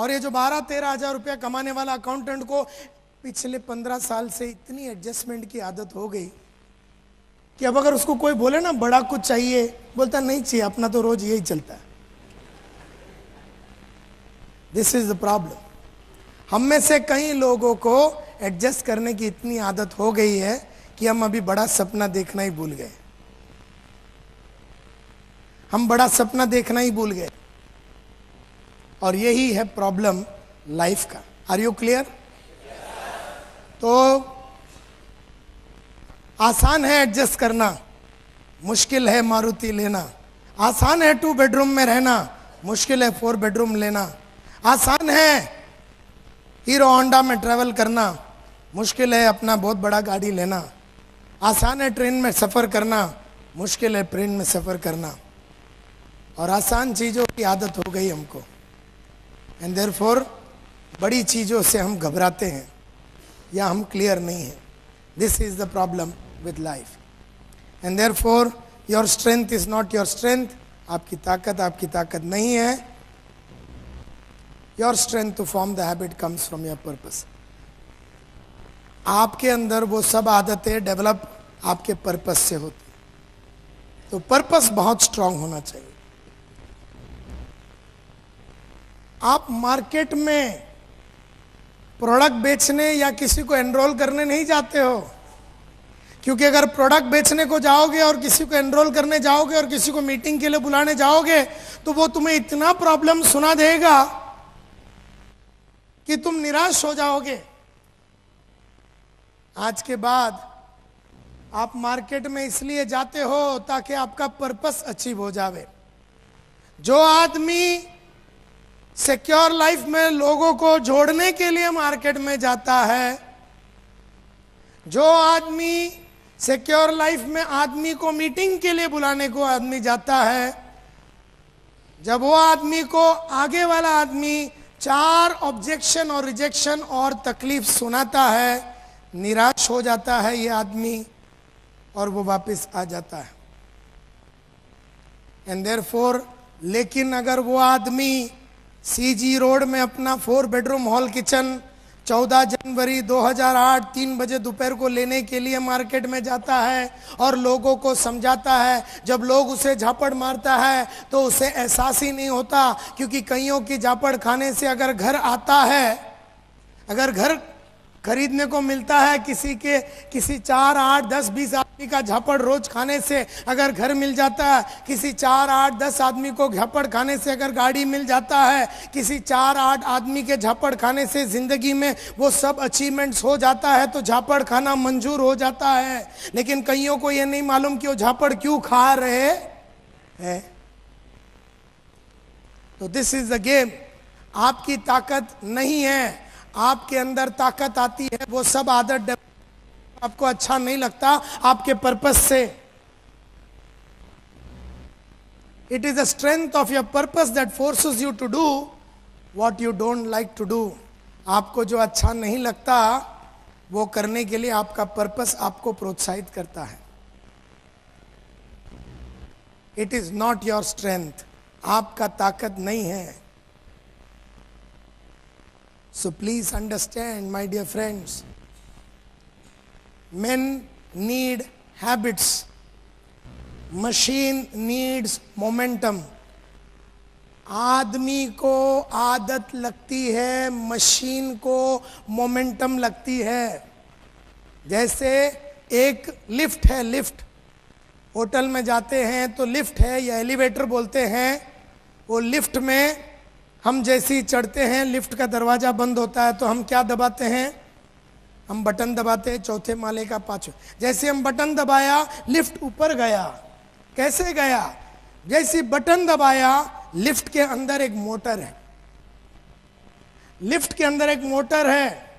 और ये जो 12-13 हजार रुपया कमाने वाला अकाउंटेंट को पिछले 15 साल से इतनी एडजस्टमेंट की आदत हो गई कि अब अगर उसको कोई बोले ना बड़ा कुछ चाहिए, बोलता नहीं चाहिए, अपना तो रोज यही चलता है। This is the problem. हम में से कई लोगों को एडजस्ट करने की इतनी आदत हो गई है कि हम अभी बड़ा सपना देखना ही भूल गए। हम बड़ा सपना देखना ही भूल गए, और यही है प्रॉब्लम लाइफ का। Are you clear? तो आसान है एडजस्ट करना, मुश्किल है मारुति लेना। आसान है 2 बेडरूम में रहना, मुश्किल है 4 बेडरूम लेना। आसान है हीरो होंडा में ट्रैवल करना, मुश्किल है अपना बहुत बड़ा गाड़ी लेना। आसान है ट्रेन में सफ़र करना, मुश्किल है प्लेन में सफ़र करना। और आसान चीज़ों की आदत हो गई हमको, एंड देयरफॉर बड़ी चीज़ों से हम घबराते हैं या हम क्लियर नहीं हैं। This is the problem with life, and therefore your strength is not your strength. आपकी ताकत नहीं है। Your strength to form the habit comes from your purpose. आपके अंदर वो सब आदतें डेवलप आपके पर्पस से होती। तो पर्पस बहुत स्ट्रांग होना चाहिए। आप मार्केट में प्रोडक्ट बेचने या किसी को एनरोल करने नहीं जाते हो, क्योंकि अगर प्रोडक्ट बेचने को जाओगे और किसी को एनरोल करने जाओगे और किसी को मीटिंग के लिए बुलाने जाओगे तो वो तुम्हें इतना प्रॉब्लम सुना देगा कि तुम निराश हो जाओगे। आज के बाद आप मार्केट में इसलिए जाते हो ताकि आपका पर्पस अचीव हो जावे। जो आदमी सिक्योर लाइफ में लोगों को जोड़ने के लिए मार्केट में जाता है, जो आदमी सिक्योर लाइफ में आदमी को मीटिंग के लिए बुलाने को आदमी जाता है, जब वो आदमी को आगे वाला आदमी 4 ऑब्जेक्शन और रिजेक्शन और तकलीफ सुनाता है, निराश हो जाता है ये आदमी और वो वापस आ जाता है। एंड देयरफॉर लेकिन अगर वो आदमी सीजी रोड में अपना 4 बेडरूम हॉल किचन 14 जनवरी 2008 3 बजे दोपहर को लेने के लिए मार्केट में जाता है और लोगों को समझाता है, जब लोग उसे झापड़ मारता है तो उसे एहसास ही नहीं होता, क्योंकि कईयों की झापड़ खाने से अगर घर आता है, अगर घर खरीदने को मिलता है, किसी 4, 8, 10, 20 आदमी का झापड़ रोज खाने से अगर घर मिल जाता है, किसी 4, 8, 10 आदमी को झापड़ खाने से अगर गाड़ी मिल जाता है, किसी 4, 8 आदमी के झापड़ खाने से जिंदगी में वो सब अचीवमेंट्स हो जाता है, तो झापड़ खाना मंजूर हो जाता है। लेकिन कईयों को ये नहीं मालूम कि वो झापड़ क्यों खा रहे हैं। तो दिस इज द गेम। आपकी ताकत नहीं है, आपके अंदर ताकत आती है, वो सब आदत आपको अच्छा नहीं लगता आपके पर्पस से। It is the strength of your purpose that forces you to do what you don't like to do. आपको जो अच्छा नहीं लगता वो करने के लिए आपका पर्पस आपको प्रोत्साहित करता है। It is not your strength, आपका ताकत नहीं है। So please understand, my dear friends, men need habits, machine needs momentum. आदमी को आदत लगती है, मशीन को मोमेंटम लगती है। जैसे एक लिफ्ट है, लिफ्ट होटल में जाते हैं तो लिफ्ट है या एलिवेटर बोलते हैं। वो लिफ्ट में हम जैसे ही चढ़ते हैं, लिफ्ट का दरवाजा बंद होता है तो हम क्या दबाते हैं? हम बटन दबाते हैं, 4थे माले का 5। जैसे हम बटन दबाया, लिफ्ट ऊपर गया। कैसे गया? जैसे बटन दबाया, लिफ्ट के अंदर एक मोटर है, लिफ्ट के अंदर एक मोटर है।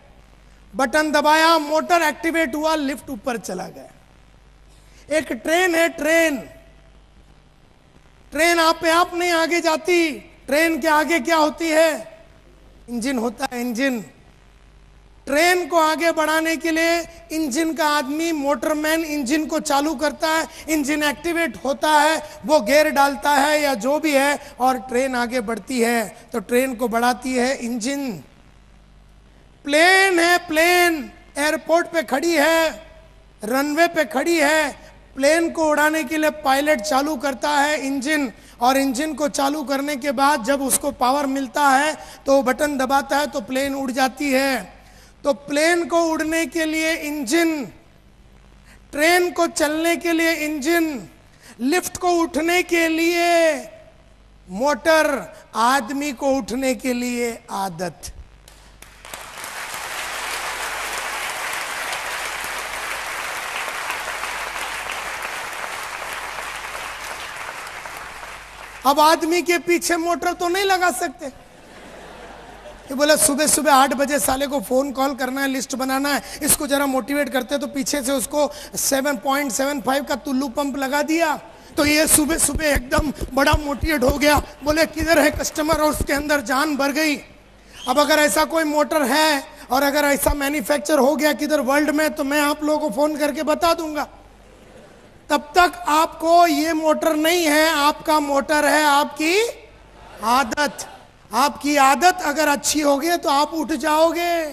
बटन दबाया, मोटर एक्टिवेट हुआ, लिफ्ट ऊपर चला गया। एक ट्रेन है, ट्रेन आप नहीं आगे जाती। ट्रेन के आगे क्या होती है? इंजन होता है, इंजन। ट्रेन को आगे बढ़ाने के लिए इंजन का आदमी, मोटरमैन इंजन को चालू करता है, इंजन एक्टिवेट होता है, वो गियर डालता है या जो भी है, और ट्रेन आगे बढ़ती है। तो ट्रेन को बढ़ाती है इंजन। प्लेन है, प्लेन एयरपोर्ट पे खड़ी है, रनवे पे खड़ी है, प्लेन को उड़ाने के लिए पायलट चालू करता है इंजन, और इंजन को चालू करने के बाद जब उसको पावर मिलता है तो बटन दबाता है तो प्लेन उड़ जाती है। तो प्लेन को उड़ने के लिए इंजन, ट्रेन को चलने के लिए इंजन, लिफ्ट को उठने के लिए मोटर, आदमी को उठने के लिए आदत। अब आदमी के पीछे मोटर तो नहीं लगा सकते। ये बोला सुबह सुबह 8 बजे साले को फोन कॉल करना है, लिस्ट बनाना है, इसको जरा मोटिवेट करते, तो पीछे से उसको 7.75 का टुल्लू पंप लगा दिया, तो ये सुबह सुबह एकदम बड़ा मोटिवेट हो गया। बोले किधर है कस्टमर, और उसके अंदर जान भर गई। अब अगर ऐसा कोई मोटर है और अगर ऐसा मैन्युफैक्चर हो गया किधर वर्ल्ड में, तो मैं आप लोगों को फोन करके बता दूंगा। तब तक आपको ये मोटर नहीं है, आपका मोटर है आपकी आदत। आपकी आदत अगर अच्छी होगी तो आप उठ जाओगे।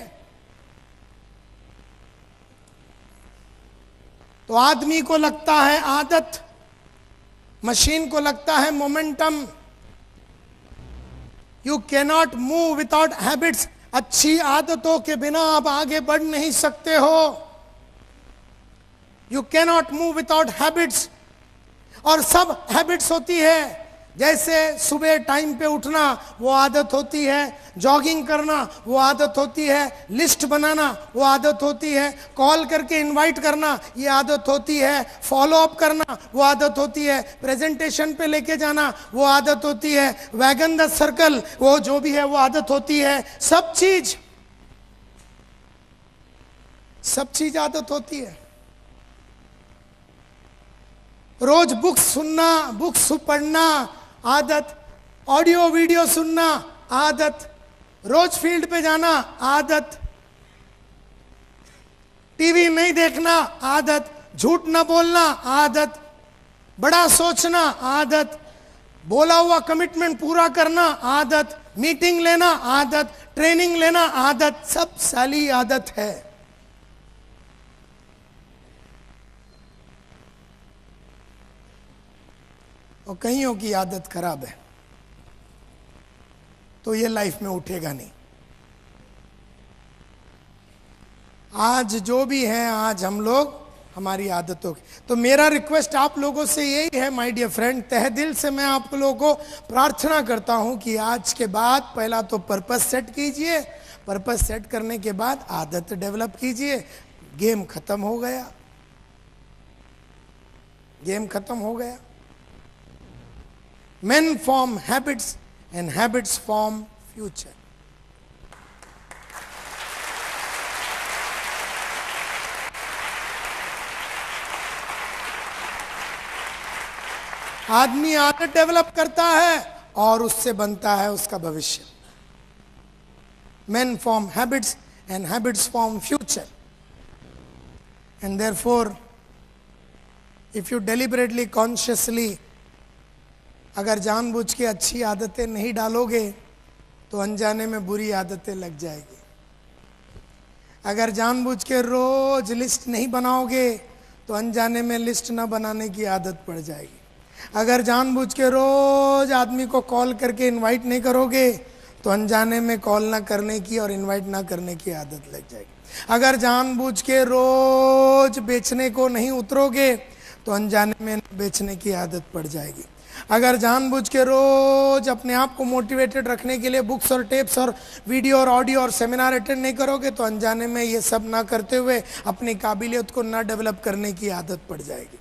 तो आदमी को लगता है आदत, मशीन को लगता है momentum. You cannot move without habits. अच्छी आदतों के बिना आप आगे बढ़ नहीं सकते हो। You cannot move without habits. और सब हैबिट्स होती है, जैसे सुबह टाइम पे उठना वो आदत होती है, जॉगिंग करना वो आदत होती है, लिस्ट बनाना वो आदत होती है, कॉल करके इनवाइट करना ये आदत होती है, फॉलो अप करना वो आदत होती है, प्रेजेंटेशन पे लेके जाना वो आदत होती है, वैगन द सर्कल वो जो भी है वो आदत होती है। सब चीज आदत होती है। रोज बुक्स सुनना, बुक्स पढ़ना आदत, ऑडियो वीडियो सुनना आदत, रोज फील्ड पे जाना आदत, टीवी नहीं देखना आदत, झूठ न बोलना आदत, बड़ा सोचना आदत, बोला हुआ कमिटमेंट पूरा करना आदत, मीटिंग लेना आदत, ट्रेनिंग लेना आदत, सब साली आदत है। और कईयों की आदत खराब है तो ये लाइफ में उठेगा नहीं। आज जो भी है, आज हम लोग हमारी आदतों की, तो मेरा रिक्वेस्ट आप लोगों से यही है माय डियर फ्रेंड, तहे दिल से मैं आप लोगों को प्रार्थना करता हूं कि आज के बाद पहला तो पर्पस सेट कीजिए, पर्पस सेट करने के बाद आदत डेवलप कीजिए। गेम खत्म हो गया, गेम खत्म हो गया। Men form habits and habits form future. आदमी आदत डेवलप करता है और उससे बनता है उसका भविष्य। Men form habits and habits form future. And therefore, if you deliberately, consciously अगर जानबूझ के अच्छी आदतें नहीं डालोगे तो अनजाने में बुरी आदतें लग जाएगी। अगर जानबूझ के रोज लिस्ट नहीं बनाओगे तो अनजाने में लिस्ट ना बनाने की आदत पड़ जाएगी। अगर जानबूझ के रोज आदमी को कॉल करके इनवाइट नहीं करोगे तो अनजाने में कॉल ना करने की और इनवाइट ना करने की आदत लग जाएगी। अगर जानबूझ के रोज बेचने को नहीं उतरोगे तो अनजाने में बेचने की आदत पड़ जाएगी। अगर जानबूझ के रोज अपने आप को मोटिवेटेड रखने के लिए बुक्स और टेप्स और वीडियो और ऑडियो और सेमिनार अटेंड नहीं करोगे तो अनजाने में ये सब ना करते हुए अपनी काबिलियत को ना डेवलप करने की आदत पड़ जाएगी।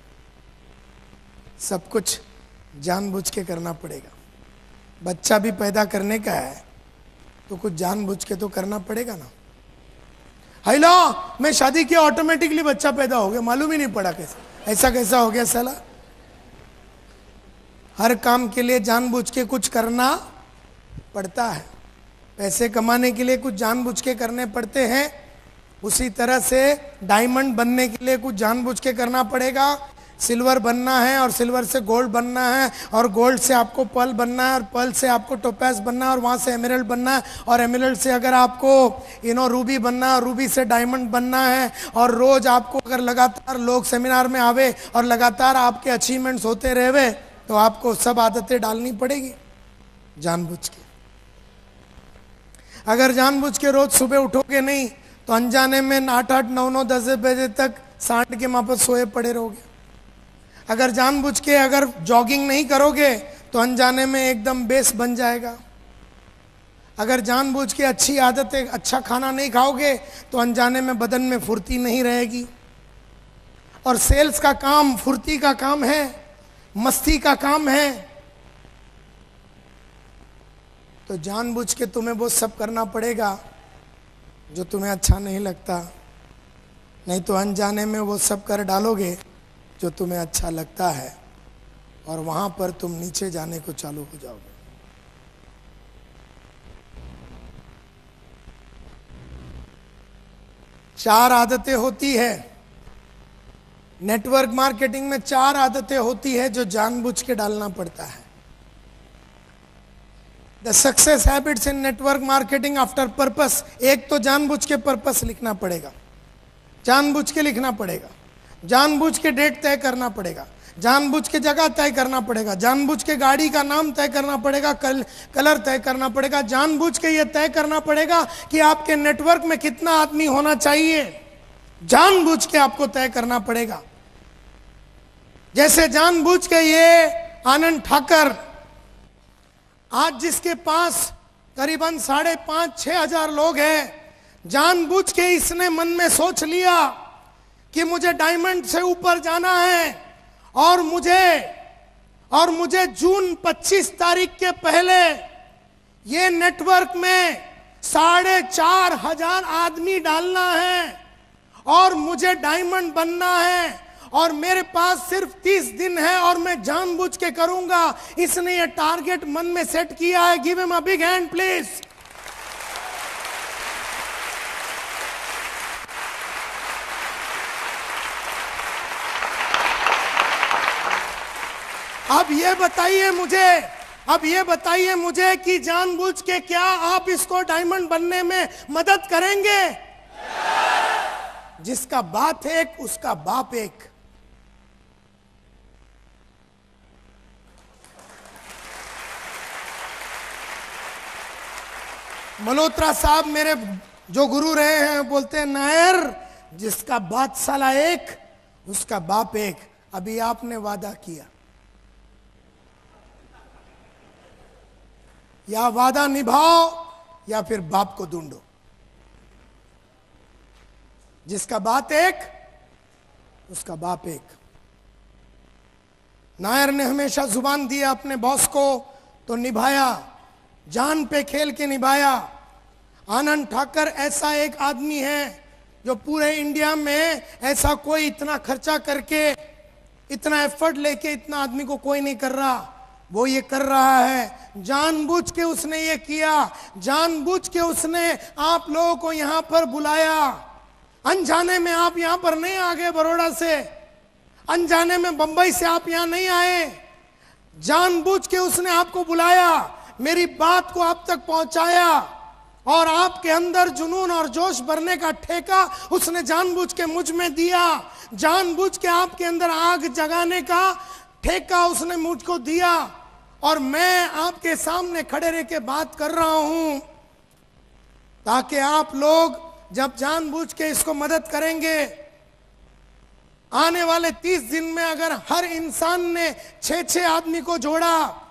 सब कुछ जानबूझ के करना पड़ेगा। बच्चा भी पैदा करने का है तो कुछ जानबूझ के तो करना पड़ेगा ना। हेलो, मैं शादी किया ऑटोमेटिकली बच्चा पैदा हो गया, मालूम ही नहीं पड़ा कैसे, ऐसा कैसा हो गया साला। हर काम के लिए जानबूझ के कुछ करना पड़ता है। पैसे कमाने के लिए कुछ जानबूझ के करने पड़ते हैं, उसी तरह से डायमंड बनने के लिए कुछ जानबूझ के करना पड़ेगा। सिल्वर बनना है और सिल्वर से गोल्ड बनना है, और गोल्ड से आपको पर्ल बनना है, और पर्ल से आपको टोपैज बनना है, और वहाँ से एमराल्ड बनना है, और एमराल्ड से अगर आपको रूबी बनना है, और रूबी से डायमंड बनना है। और रोज आपको अगर लगातार लोग सेमिनार में आवे और लगातार आपके अचीवमेंट्स होते रहे, तो आपको सब आदतें डालनी पड़ेगी जानबूझ के। अगर जानबूझ के रोज सुबह उठोगे नहीं तो अनजाने में 8-8, 9-9, 10 बजे तक सांड के मापस सोए पड़े रहोगे। अगर जानबूझ के अगर जॉगिंग नहीं करोगे तो अनजाने में एकदम बेस बन जाएगा। अगर जानबूझ के अच्छी आदतें, अच्छा खाना नहीं खाओगे तो अनजाने में बदन में फुर्ती नहीं रहेगी। और सेल्स का काम फुर्ती का काम है, मस्ती का काम है। तो जानबूझ के तुम्हें वो सब करना पड़ेगा जो तुम्हें अच्छा नहीं लगता, नहीं तो अनजाने में वो सब कर डालोगे जो तुम्हें अच्छा लगता है, और वहां पर तुम नीचे जाने को चालू हो जाओगे। चार आदतें होती है नेटवर्क मार्केटिंग में, 4 आदतें होती है जो जानबूझ के डालना पड़ता है। The success habits in network marketing after purpose. एक तो जानबूझ के पर्पस लिखना पड़ेगा, जानबूझ के लिखना पड़ेगा, जानबूझ के डेट तय करना पड़ेगा, जानबूझ के जगह तय करना पड़ेगा, जानबूझ के गाड़ी का नाम तय करना पड़ेगा, कलर तय करना पड़ेगा, जानबूझ के ये तय करना पड़ेगा कि आपके नेटवर्क में कितना आदमी होना चाहिए, जानबूझ के आपको तय करना पड़ेगा। जैसे जानबूझ के ये आनंद ठाकर, आज जिसके पास करीबन 5,500-6 हजार लोग हैं, जानबूझ के इसने मन में सोच लिया कि मुझे डायमंड से ऊपर जाना है, और मुझे जून 25 तारीख के पहले ये नेटवर्क में 4,500 आदमी डालना है, और मुझे डायमंड बनना है, और मेरे पास सिर्फ 30 दिन है, और मैं जानबूझ के करूंगा। इसने ये टारगेट मन में सेट किया है। Give him a big hand please. अब ये बताइए मुझे कि जानबूझ के क्या आप इसको डायमंड बनने में मदद करेंगे? जिसका बात एक उसका बाप एक। मल्होत्रा साहब मेरे जो गुरु रहे हैं बोलते हैं, नायर जिसका बात साला एक उसका बाप एक। अभी आपने वादा किया, या वादा निभाओ या फिर बाप को ढूंढो। जिसका बात एक उसका बाप एक। नायर ने हमेशा जुबान दी अपने बॉस को तो निभाया, जान पे खेल के निभाया। आनंद ठाकर ऐसा एक आदमी है जो पूरे इंडिया में ऐसा कोई इतना खर्चा करके, इतना एफर्ट लेके इतना आदमी को कोई नहीं कर रहा, वो ये कर रहा है। जानबूझ के उसने ये किया, जानबूझ के उसने आप लोगों को यहां पर बुलाया। अनजाने में आप यहां पर नहीं आ गए बड़ौदा से, अनजाने में बंबई से आप यहां नहीं आए, जानबूझ के उसने आपको बुलाया, मेरी बात को आप तक पहुंचाया, और आपके अंदर जुनून और जोश भरने का ठेका उसने जानबूझ के मुझ में दिया। जानबूझ के आपके अंदर आग जगाने का ठेका उसने मुझको दिया, और मैं आपके सामने खड़े रह के बात कर रहा हूं ताकि आप लोग जब जानबूझ के इसको मदद करेंगे, आने वाले 30 दिन में अगर हर इंसान ने 6-6 आदमी को जोड़ा,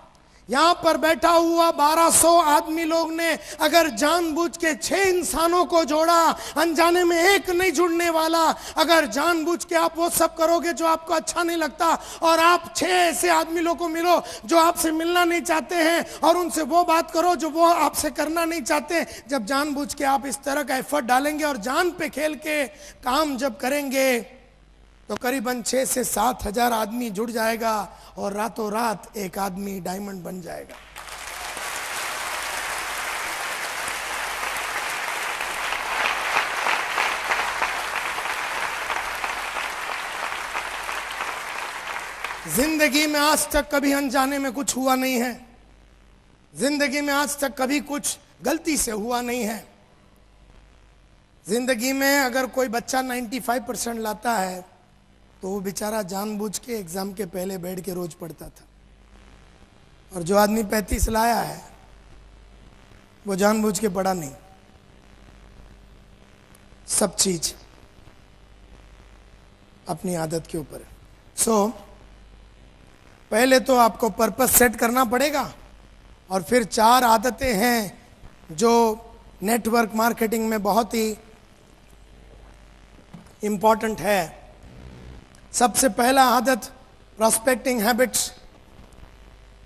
यहां पर बैठा हुआ 1200 आदमी लोग ने अगर जानबूझ के 6 इंसानों को जोड़ा, अनजाने में एक नहीं जुड़ने वाला, अगर जानबूझ के आप वो सब करोगे जो आपको अच्छा नहीं लगता, और आप 6 ऐसे आदमी लोगों को मिलो जो आपसे मिलना नहीं चाहते हैं, और उनसे वो बात करो जो वो आपसे करना नहीं चाहते। जब जानबूझ के आप इस तरह का एफर्ट डालेंगे और जान पे खेल के काम जब करेंगे, तो करीबन 6 से 7 हजार आदमी जुड़ जाएगा, और रातों रात एक आदमी डायमंड बन जाएगा। जिंदगी में आज तक कभी अनजाने में कुछ हुआ नहीं है। जिंदगी में आज तक कभी कुछ गलती से हुआ नहीं है। जिंदगी में अगर कोई बच्चा 95% लाता है तो वो बेचारा जानबूझ के एग्जाम के पहले बैठ के रोज पढ़ता था, और जो आदमी 35 लाया है वो जानबूझ के पढ़ा नहीं। सब चीज अपनी आदत के ऊपर है। सो पहले तो आपको पर्पस सेट करना पड़ेगा, और फिर 4 आदतें हैं जो नेटवर्क मार्केटिंग में बहुत ही इंपॉर्टेंट है। सबसे पहला आदत प्रोस्पेक्टिंग हैबिट्स,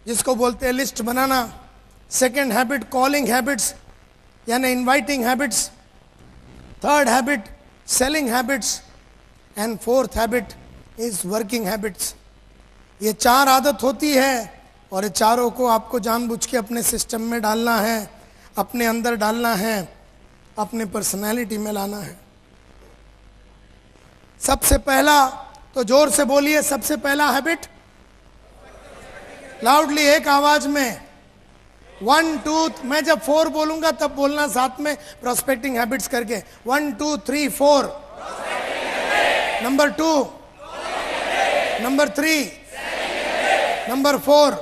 जिसको बोलते हैं लिस्ट बनाना। सेकंड हैबिट कॉलिंग हैबिट्स यानी inviting habits. Third habit selling habits, and fourth habit is working habits. ये 4 आदत होती है, और ये चारों को आपको जानबूझ के अपने सिस्टम में डालना है, अपने अंदर डालना है, अपने पर्सनालिटी में लाना है। सबसे पहला, तो जोर से बोलिए, सबसे पहला हैबिट, लाउडली एक आवाज में 1 2। मैं जब 4 बोलूंगा तब बोलना साथ में प्रोस्पेक्टिंग हैबिट्स करके। 1 2 3 4। Number 2, number 3, number 4।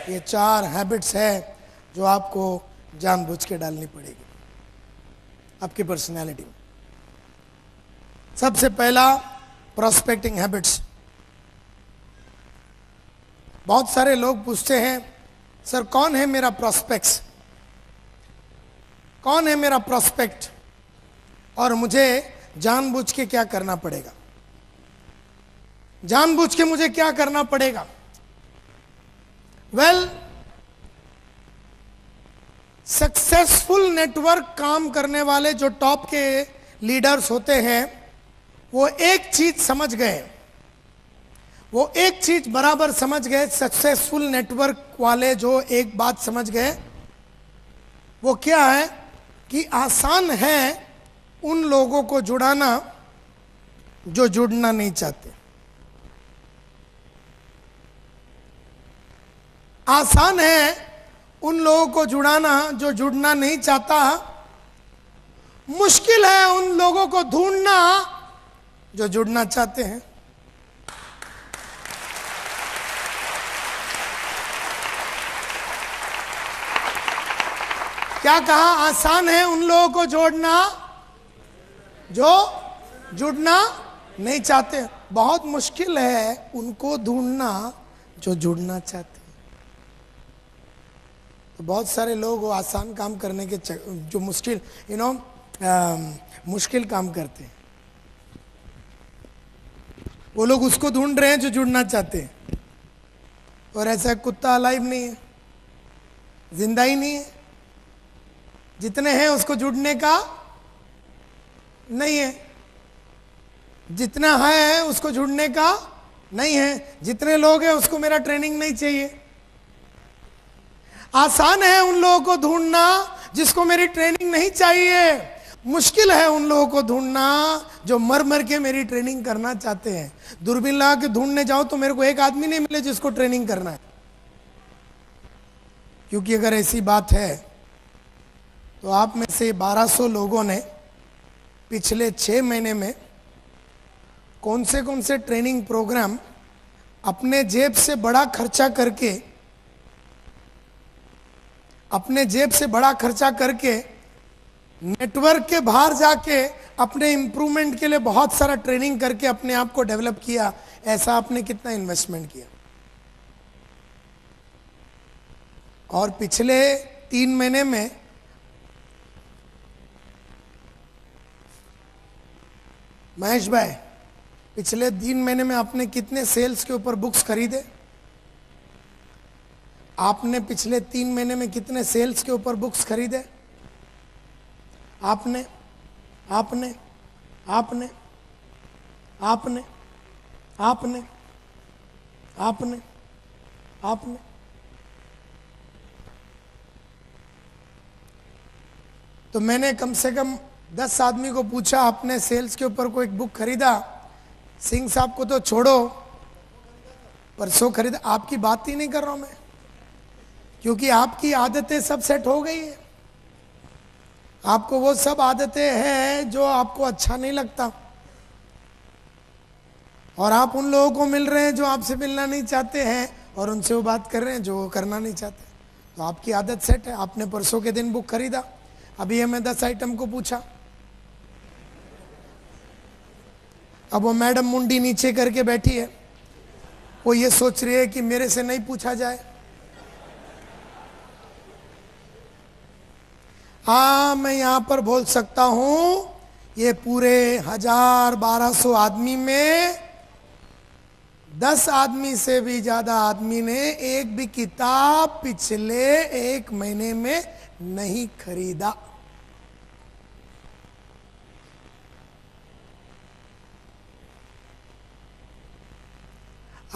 ये 4 हैबिट्स है जो आपको जानबूझ के डालनी पड़ेगी आपकी पर्सनैलिटी में। सबसे पहला प्रोस्पेक्टिंग हैबिट्स। बहुत सारे लोग पूछते हैं, सर कौन है मेरा प्रोस्पेक्ट्स, कौन है मेरा प्रोस्पेक्ट, और मुझे जानबूझ के क्या करना पड़ेगा, जानबूझ के मुझे क्या करना पड़ेगा। वेल, सक्सेसफुल नेटवर्क काम करने वाले जो टॉप के लीडर्स होते हैं, वो एक चीज समझ गए, वो एक चीज बराबर समझ गए। सक्सेसफुल नेटवर्क वाले जो एक बात समझ गए, वो क्या है कि आसान है उन लोगों को जुड़ाना जो जुड़ना नहीं चाहते। आसान है उन लोगों को जुड़ाना जो जुड़ना नहीं चाहता। मुश्किल है उन लोगों को ढूंढना जो जुड़ना चाहते हैं। क्या कहा? आसान है उन लोगों को जोड़ना जो जुड़ना नहीं चाहते, बहुत मुश्किल है उनको ढूंढना जो जुड़ना चाहते हैं। तो बहुत सारे लोग वो आसान काम करने के जो मुश्किल मुश्किल काम करते हैं, वो लोग उसको ढूंढ रहे हैं जो जुड़ना चाहते हैं। और ऐसा कुत्ता अलाइव नहीं है, जिंदा ही नहीं है। जितने हैं उसको जुड़ने का नहीं है, जितना है उसको जुड़ने का नहीं है। जितने लोग हैं उसको मेरा ट्रेनिंग नहीं चाहिए। आसान है उन लोगों को ढूंढना जिसको मेरी ट्रेनिंग नहीं चाहिए। मुश्किल है उन लोगों को ढूंढना जो मर मर के मेरी ट्रेनिंग करना चाहते हैं। दूरबीन लगा के ढूंढने जाओ तो मेरे को एक आदमी नहीं मिले जिसको ट्रेनिंग करना है। क्योंकि अगर ऐसी बात है तो आप में से 1200 लोगों ने पिछले 6 महीने में कौन से ट्रेनिंग प्रोग्राम अपने जेब से बड़ा खर्चा करके, अपने जेब से बड़ा खर्चा करके नेटवर्क के बाहर जाके अपने इंप्रूवमेंट के लिए बहुत सारा ट्रेनिंग करके अपने आप को डेवलप किया। ऐसा आपने कितना इन्वेस्टमेंट किया? और पिछले 3 महीने में महेश भाई, पिछले 3 महीने में आपने कितने सेल्स के ऊपर बुक्स खरीदे? आपने पिछले 3 महीने में कितने सेल्स के ऊपर बुक्स खरीदे? आपने आपने आपने आपने आपने आपने आपने तो मैंने कम से कम 10 आदमी को पूछा, आपने सेल्स के ऊपर कोई एक बुक खरीदा? सिंह साहब को तो छोड़ो, परसों खरीद, आपकी बात ही नहीं कर रहा हूं मैं, क्योंकि आपकी आदतें सब सेट हो गई है। आपको वो सब आदतें हैं जो आपको अच्छा नहीं लगता, और आप उन लोगों को मिल रहे हैं जो आपसे मिलना नहीं चाहते हैं, और उनसे वो बात कर रहे हैं जो वो करना नहीं चाहते। तो आपकी आदत सेट है। आपने परसों के दिन बुक खरीदा, अभी हमें 10 आइटम को पूछा, अब वो मैडम मुंडी नीचे करके बैठी है, वो ये सोच रही है कि मेरे से नहीं पूछा जाए। हाँ, मैं यहां पर बोल सकता हूं, ये पूरे 1000-1200 आदमी में 10 आदमी से भी ज्यादा आदमी ने एक भी किताब पिछले 1 महीने में नहीं खरीदा।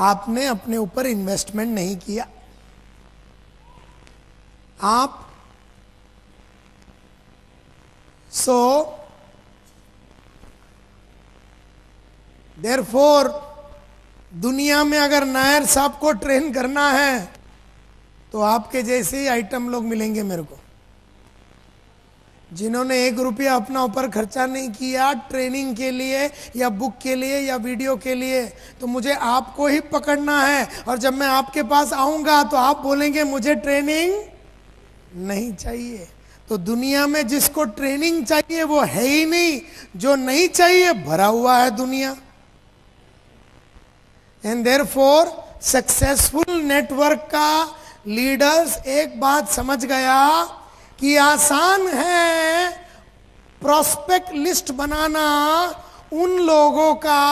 आपने अपने ऊपर इन्वेस्टमेंट नहीं किया। आप देयरफॉर दुनिया में अगर नायर साहब को ट्रेन करना है तो आपके जैसे ही आइटम लोग मिलेंगे मेरे को, जिन्होंने 1 रुपया अपना ऊपर खर्चा नहीं किया ट्रेनिंग के लिए या बुक के लिए या वीडियो के लिए। तो मुझे आपको ही पकड़ना है, और जब मैं आपके पास आऊंगा तो आप बोलेंगे मुझे ट्रेनिंग नहीं चाहिए। तो दुनिया में जिसको ट्रेनिंग चाहिए वो है ही नहीं, जो नहीं चाहिए भरा हुआ है दुनिया। एंड देयरफॉर सक्सेसफुल नेटवर्क का लीडर्स एक बात समझ गया कि आसान है प्रोस्पेक्ट लिस्ट बनाना उन लोगों का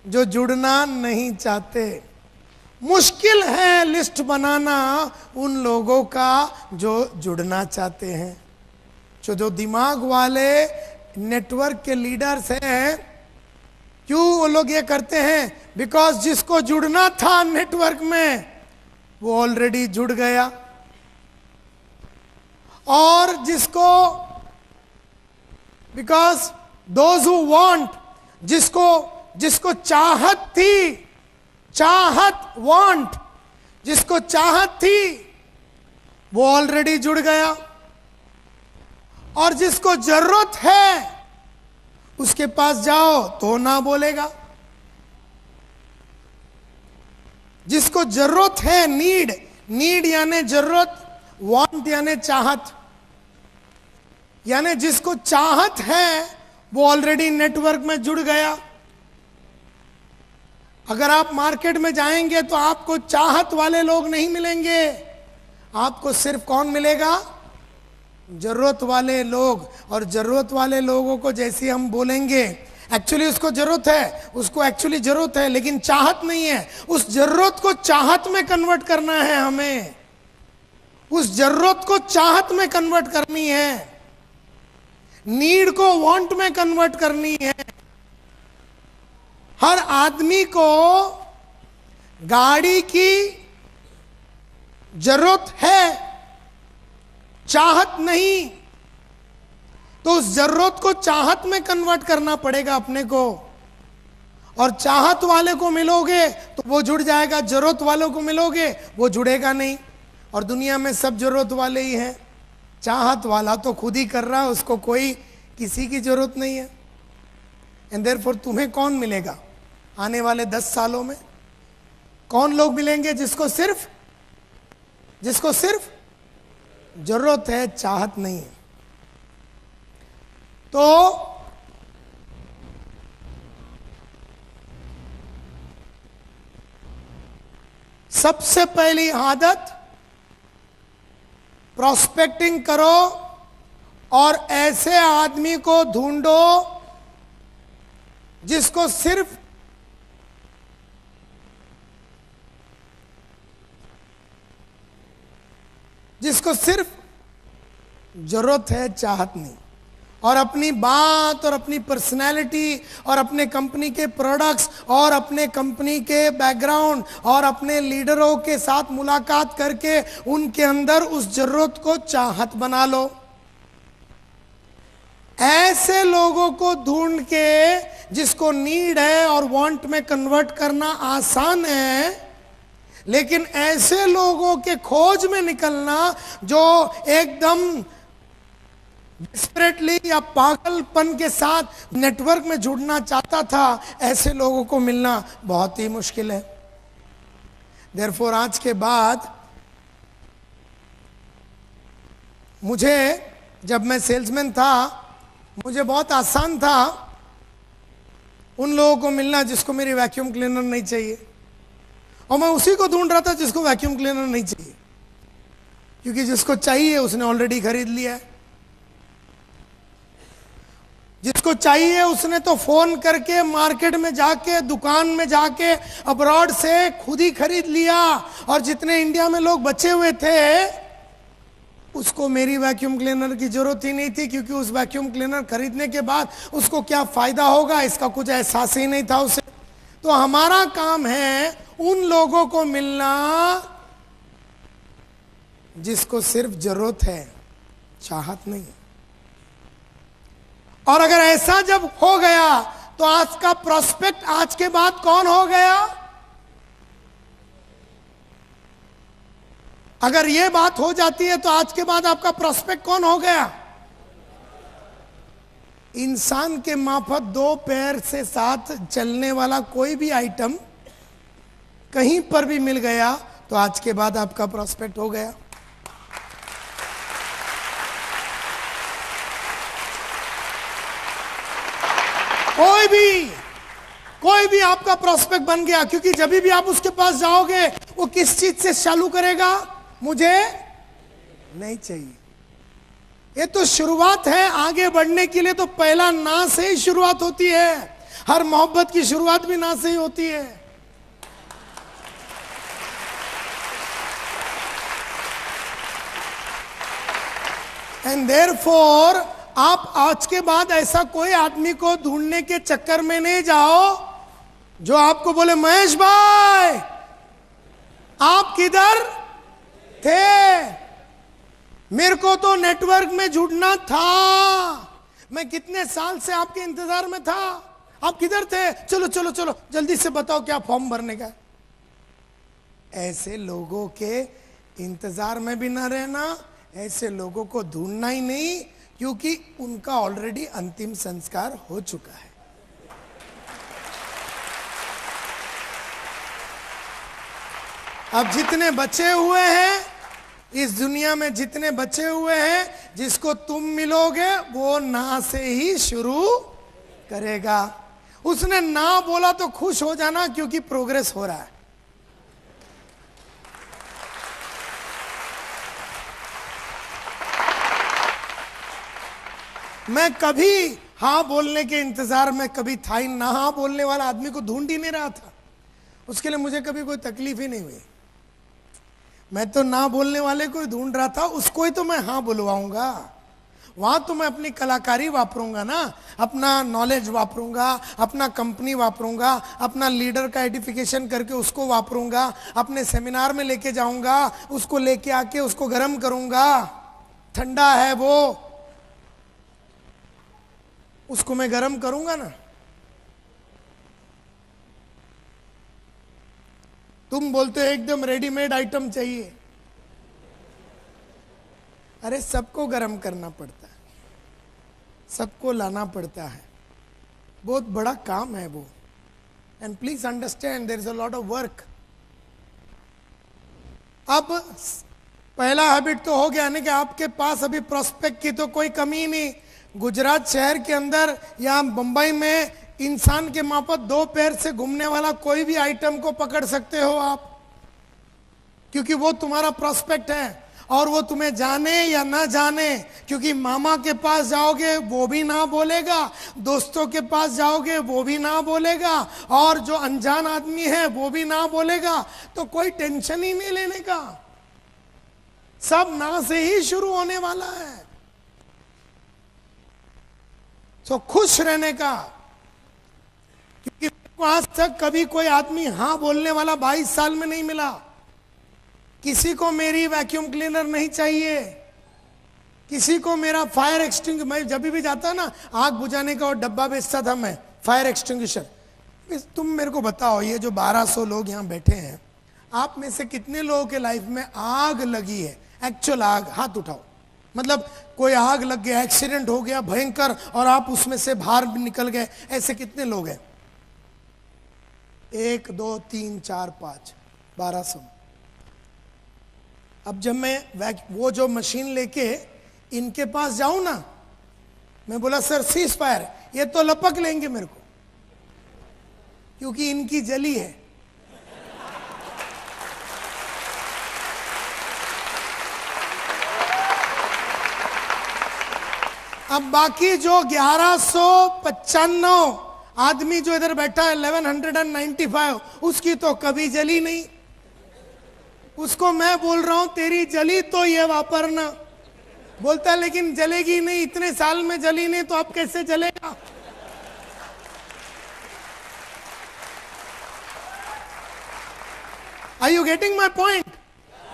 जो जुड़ना नहीं चाहते, मुश्किल है लिस्ट बनाना उन लोगों का जो जुड़ना चाहते हैं। जो दिमाग वाले नेटवर्क के लीडर्स हैं, क्यों वो लोग ये करते हैं? बिकॉज जिसको जुड़ना था नेटवर्क में वो ऑलरेडी जुड़ गया, और जिसको बिकॉज दोज हु वांट, जिसको चाहत थी, चाहत वांट, जिसको चाहत थी वो ऑलरेडी जुड़ गया, और जिसको जरूरत है उसके पास जाओ तो ना बोलेगा। जिसको जरूरत है, नीड यानी जरूरत, वांट यानी चाहत, यानी जिसको चाहत है वो ऑलरेडी नेटवर्क में जुड़ गया। अगर आप मार्केट में जाएंगे तो आपको चाहत वाले लोग नहीं मिलेंगे, आपको सिर्फ कौन मिलेगा? जरूरत वाले लोग। और जरूरत वाले लोगों को जैसे हम बोलेंगे, एक्चुअली उसको जरूरत है, उसको एक्चुअली जरूरत है लेकिन चाहत नहीं है, उस जरूरत को चाहत में कन्वर्ट करना है हमें, उस जरूरत को चाहत में कन्वर्ट करनी है, नीड को वांट में कन्वर्ट करनी है। हर आदमी को गाड़ी की जरूरत है, चाहत नहीं, तो उस जरूरत को चाहत में कन्वर्ट करना पड़ेगा अपने को। और चाहत वाले को मिलोगे तो वो जुड़ जाएगा, जरूरत वालों को मिलोगे वो जुड़ेगा नहीं। और दुनिया में सब जरूरत वाले ही हैं, चाहत वाला तो खुद ही कर रहा है, उसको कोई किसी की जरूरत नहीं है। एंड देयरफॉर तुम्हें कौन मिलेगा आने वाले 10 सालों में? कौन लोग मिलेंगे जिसको सिर्फ जरूरत है, चाहत नहीं है? तो सबसे पहली आदत प्रोस्पेक्टिंग करो, और ऐसे आदमी को ढूंढो जिसको सिर्फ जरूरत है, चाहत नहीं। और अपनी बात और अपनी पर्सनैलिटी और अपने कंपनी के प्रोडक्ट्स और अपने कंपनी के बैकग्राउंड और अपने लीडरों के साथ मुलाकात करके उनके अंदर उस जरूरत को चाहत बना लो। ऐसे लोगों को ढूंढ के जिसको नीड है और वांट में कन्वर्ट करना आसान है, लेकिन ऐसे लोगों के खोज में निकलना जो एकदम डिस्परेटली या पागलपन के साथ नेटवर्क में जुड़ना चाहता था, ऐसे लोगों को मिलना बहुत ही मुश्किल है। देयरफॉर आज के बाद मुझे, जब मैं सेल्समैन था, मुझे बहुत आसान था उन लोगों को मिलना जिसको मेरी वैक्यूम क्लीनर नहीं चाहिए, और मैं उसी को ढूंढ रहा था जिसको वैक्यूम क्लीनर नहीं चाहिए, क्योंकि जिसको चाहिए उसने ऑलरेडी खरीद लिया है। जिसको चाहिए उसने तो फोन करके मार्केट में जाके, दुकान में जाके, अब्रॉड से खुद ही खरीद लिया, और जितने इंडिया में लोग बचे हुए थे उसको मेरी वैक्यूम क्लीनर की जरूरत ही नहीं थी, क्योंकि उस वैक्यूम क्लीनर खरीदने के बाद उसको क्या फायदा होगा इसका कुछ एहसास ही नहीं था उसे। तो हमारा काम है उन लोगों को मिलना जिसको सिर्फ जरूरत है, चाहत नहीं। और अगर ऐसा जब हो गया तो आज का प्रोस्पेक्ट आज के बाद कौन हो गया? अगर यह बात हो जाती है तो आज के बाद आपका प्रोस्पेक्ट कौन हो गया? इंसान के माफक दो पैर से साथ चलने वाला कोई भी आइटम कहीं पर भी मिल गया तो आज के बाद आपका प्रोस्पेक्ट हो गया। कोई भी आपका प्रोस्पेक्ट बन गया, क्योंकि जब भी आप उसके पास जाओगे वो किस चीज से चालू करेगा? मुझे नहीं चाहिए। ये तो शुरुआत है, आगे बढ़ने के लिए तो पहला ना से ही शुरुआत होती है। हर मोहब्बत की शुरुआत भी ना से ही होती है। एंड देयरफॉर आप आज के बाद ऐसा कोई आदमी को ढूंढने के चक्कर में नहीं जाओ जो आपको बोले, महेश भाई आप किधर थे? मेरे को तो नेटवर्क में जुड़ना था, मैं कितने साल से आपके इंतजार में था, आप किधर थे? चलो चलो चलो जल्दी से बताओ क्या फॉर्म भरने का। ऐसे लोगों के इंतजार में भी ना रहना, ऐसे लोगों को ढूंढना ही नहीं, क्योंकि उनका ऑलरेडी अंतिम संस्कार हो चुका है। अब जितने बचे हुए हैं इस दुनिया में, जितने बचे हुए हैं, जिसको तुम मिलोगे वो ना से ही शुरू करेगा। उसने ना बोला तो खुश हो जाना, क्योंकि प्रोग्रेस हो रहा है। मैं कभी हाँ बोलने के इंतजार में कभी था ही ना, हाँ बोलने वाला आदमी को ढूंढ ही नहीं रहा था। उसके लिए मुझे कभी कोई तकलीफ ही नहीं हुई। मैं तो ना बोलने वाले को ही ढूंढ रहा था, उसको ही तो मैं हाँ बुलवाऊंगा। वहां तो मैं अपनी कलाकारी वापरूंगा ना, अपना नॉलेज वापरूंगा, अपना कंपनी वापरूंगा, अपना लीडर का एडिफिकेशन करके उसको वापरूंगा, अपने सेमिनार में लेके जाऊंगा, उसको लेके आके उसको गर्म करूंगा। ठंडा है वो, उसको मैं गर्म करूंगा ना। तुम बोलते हो एकदम रेडीमेड आइटम चाहिए। अरे सबको गर्म करना पड़ता है, सबको लाना पड़ता है, बहुत बड़ा काम है वो। And please understand there is a lot of work. अब पहला हैबिट तो हो गया ना कि आपके पास अभी प्रोस्पेक्ट की तो कोई कमी नहीं। गुजरात शहर के अंदर या मुंबई में इंसान के मापत दो पैर से घूमने वाला कोई भी आइटम को पकड़ सकते हो आप, क्योंकि वो तुम्हारा प्रोस्पेक्ट है। और वो तुम्हें जाने या ना जाने, क्योंकि मामा के पास जाओगे वो भी ना बोलेगा, दोस्तों के पास जाओगे वो भी ना बोलेगा, और जो अनजान आदमी है वो भी ना बोलेगा। तो कोई टेंशन ही नहीं लेने का, सब ना से ही शुरू होने वाला है। तो खुश रहने का, क्योंकि आज तक कभी कोई आदमी हाँ बोलने वाला 22 साल में नहीं मिला। किसी को मेरी वैक्यूम क्लीनर नहीं चाहिए, किसी को मेरा फायर एक्सटिंग, मैं जब भी जाता ना आग बुझाने का और डब्बा बेचता था मैं, फायर एक्सटिंग्विशर। तुम मेरे को बताओ, ये जो 1200 लोग यहाँ बैठे हैं, आप में से कितने लोगों के लाइफ में आग लगी है, एक्चुअल आग? हाथ उठाओ। मतलब कोई आग लग गया, एक्सीडेंट हो गया भयंकर, और आप उसमें से बाहर निकल गए, ऐसे कितने लोग हैं? 1 2 3 4 5, 1200। अब जब मैं वो जो मशीन लेके इनके पास जाऊं ना, मैं बोला सर सीज फायर, ये तो लपक लेंगे मेरे को, क्योंकि इनकी जली है। अब बाकी जो 1195 आदमी जो इधर बैठा है, 1195, उसकी तो कभी जली नहीं। उसको मैं बोल रहा हूं तेरी जली तो ये वापरना। बोलता है लेकिन जलेगी नहीं, इतने साल में जली नहीं, तो अब कैसे जलेगा? Are you getting my point?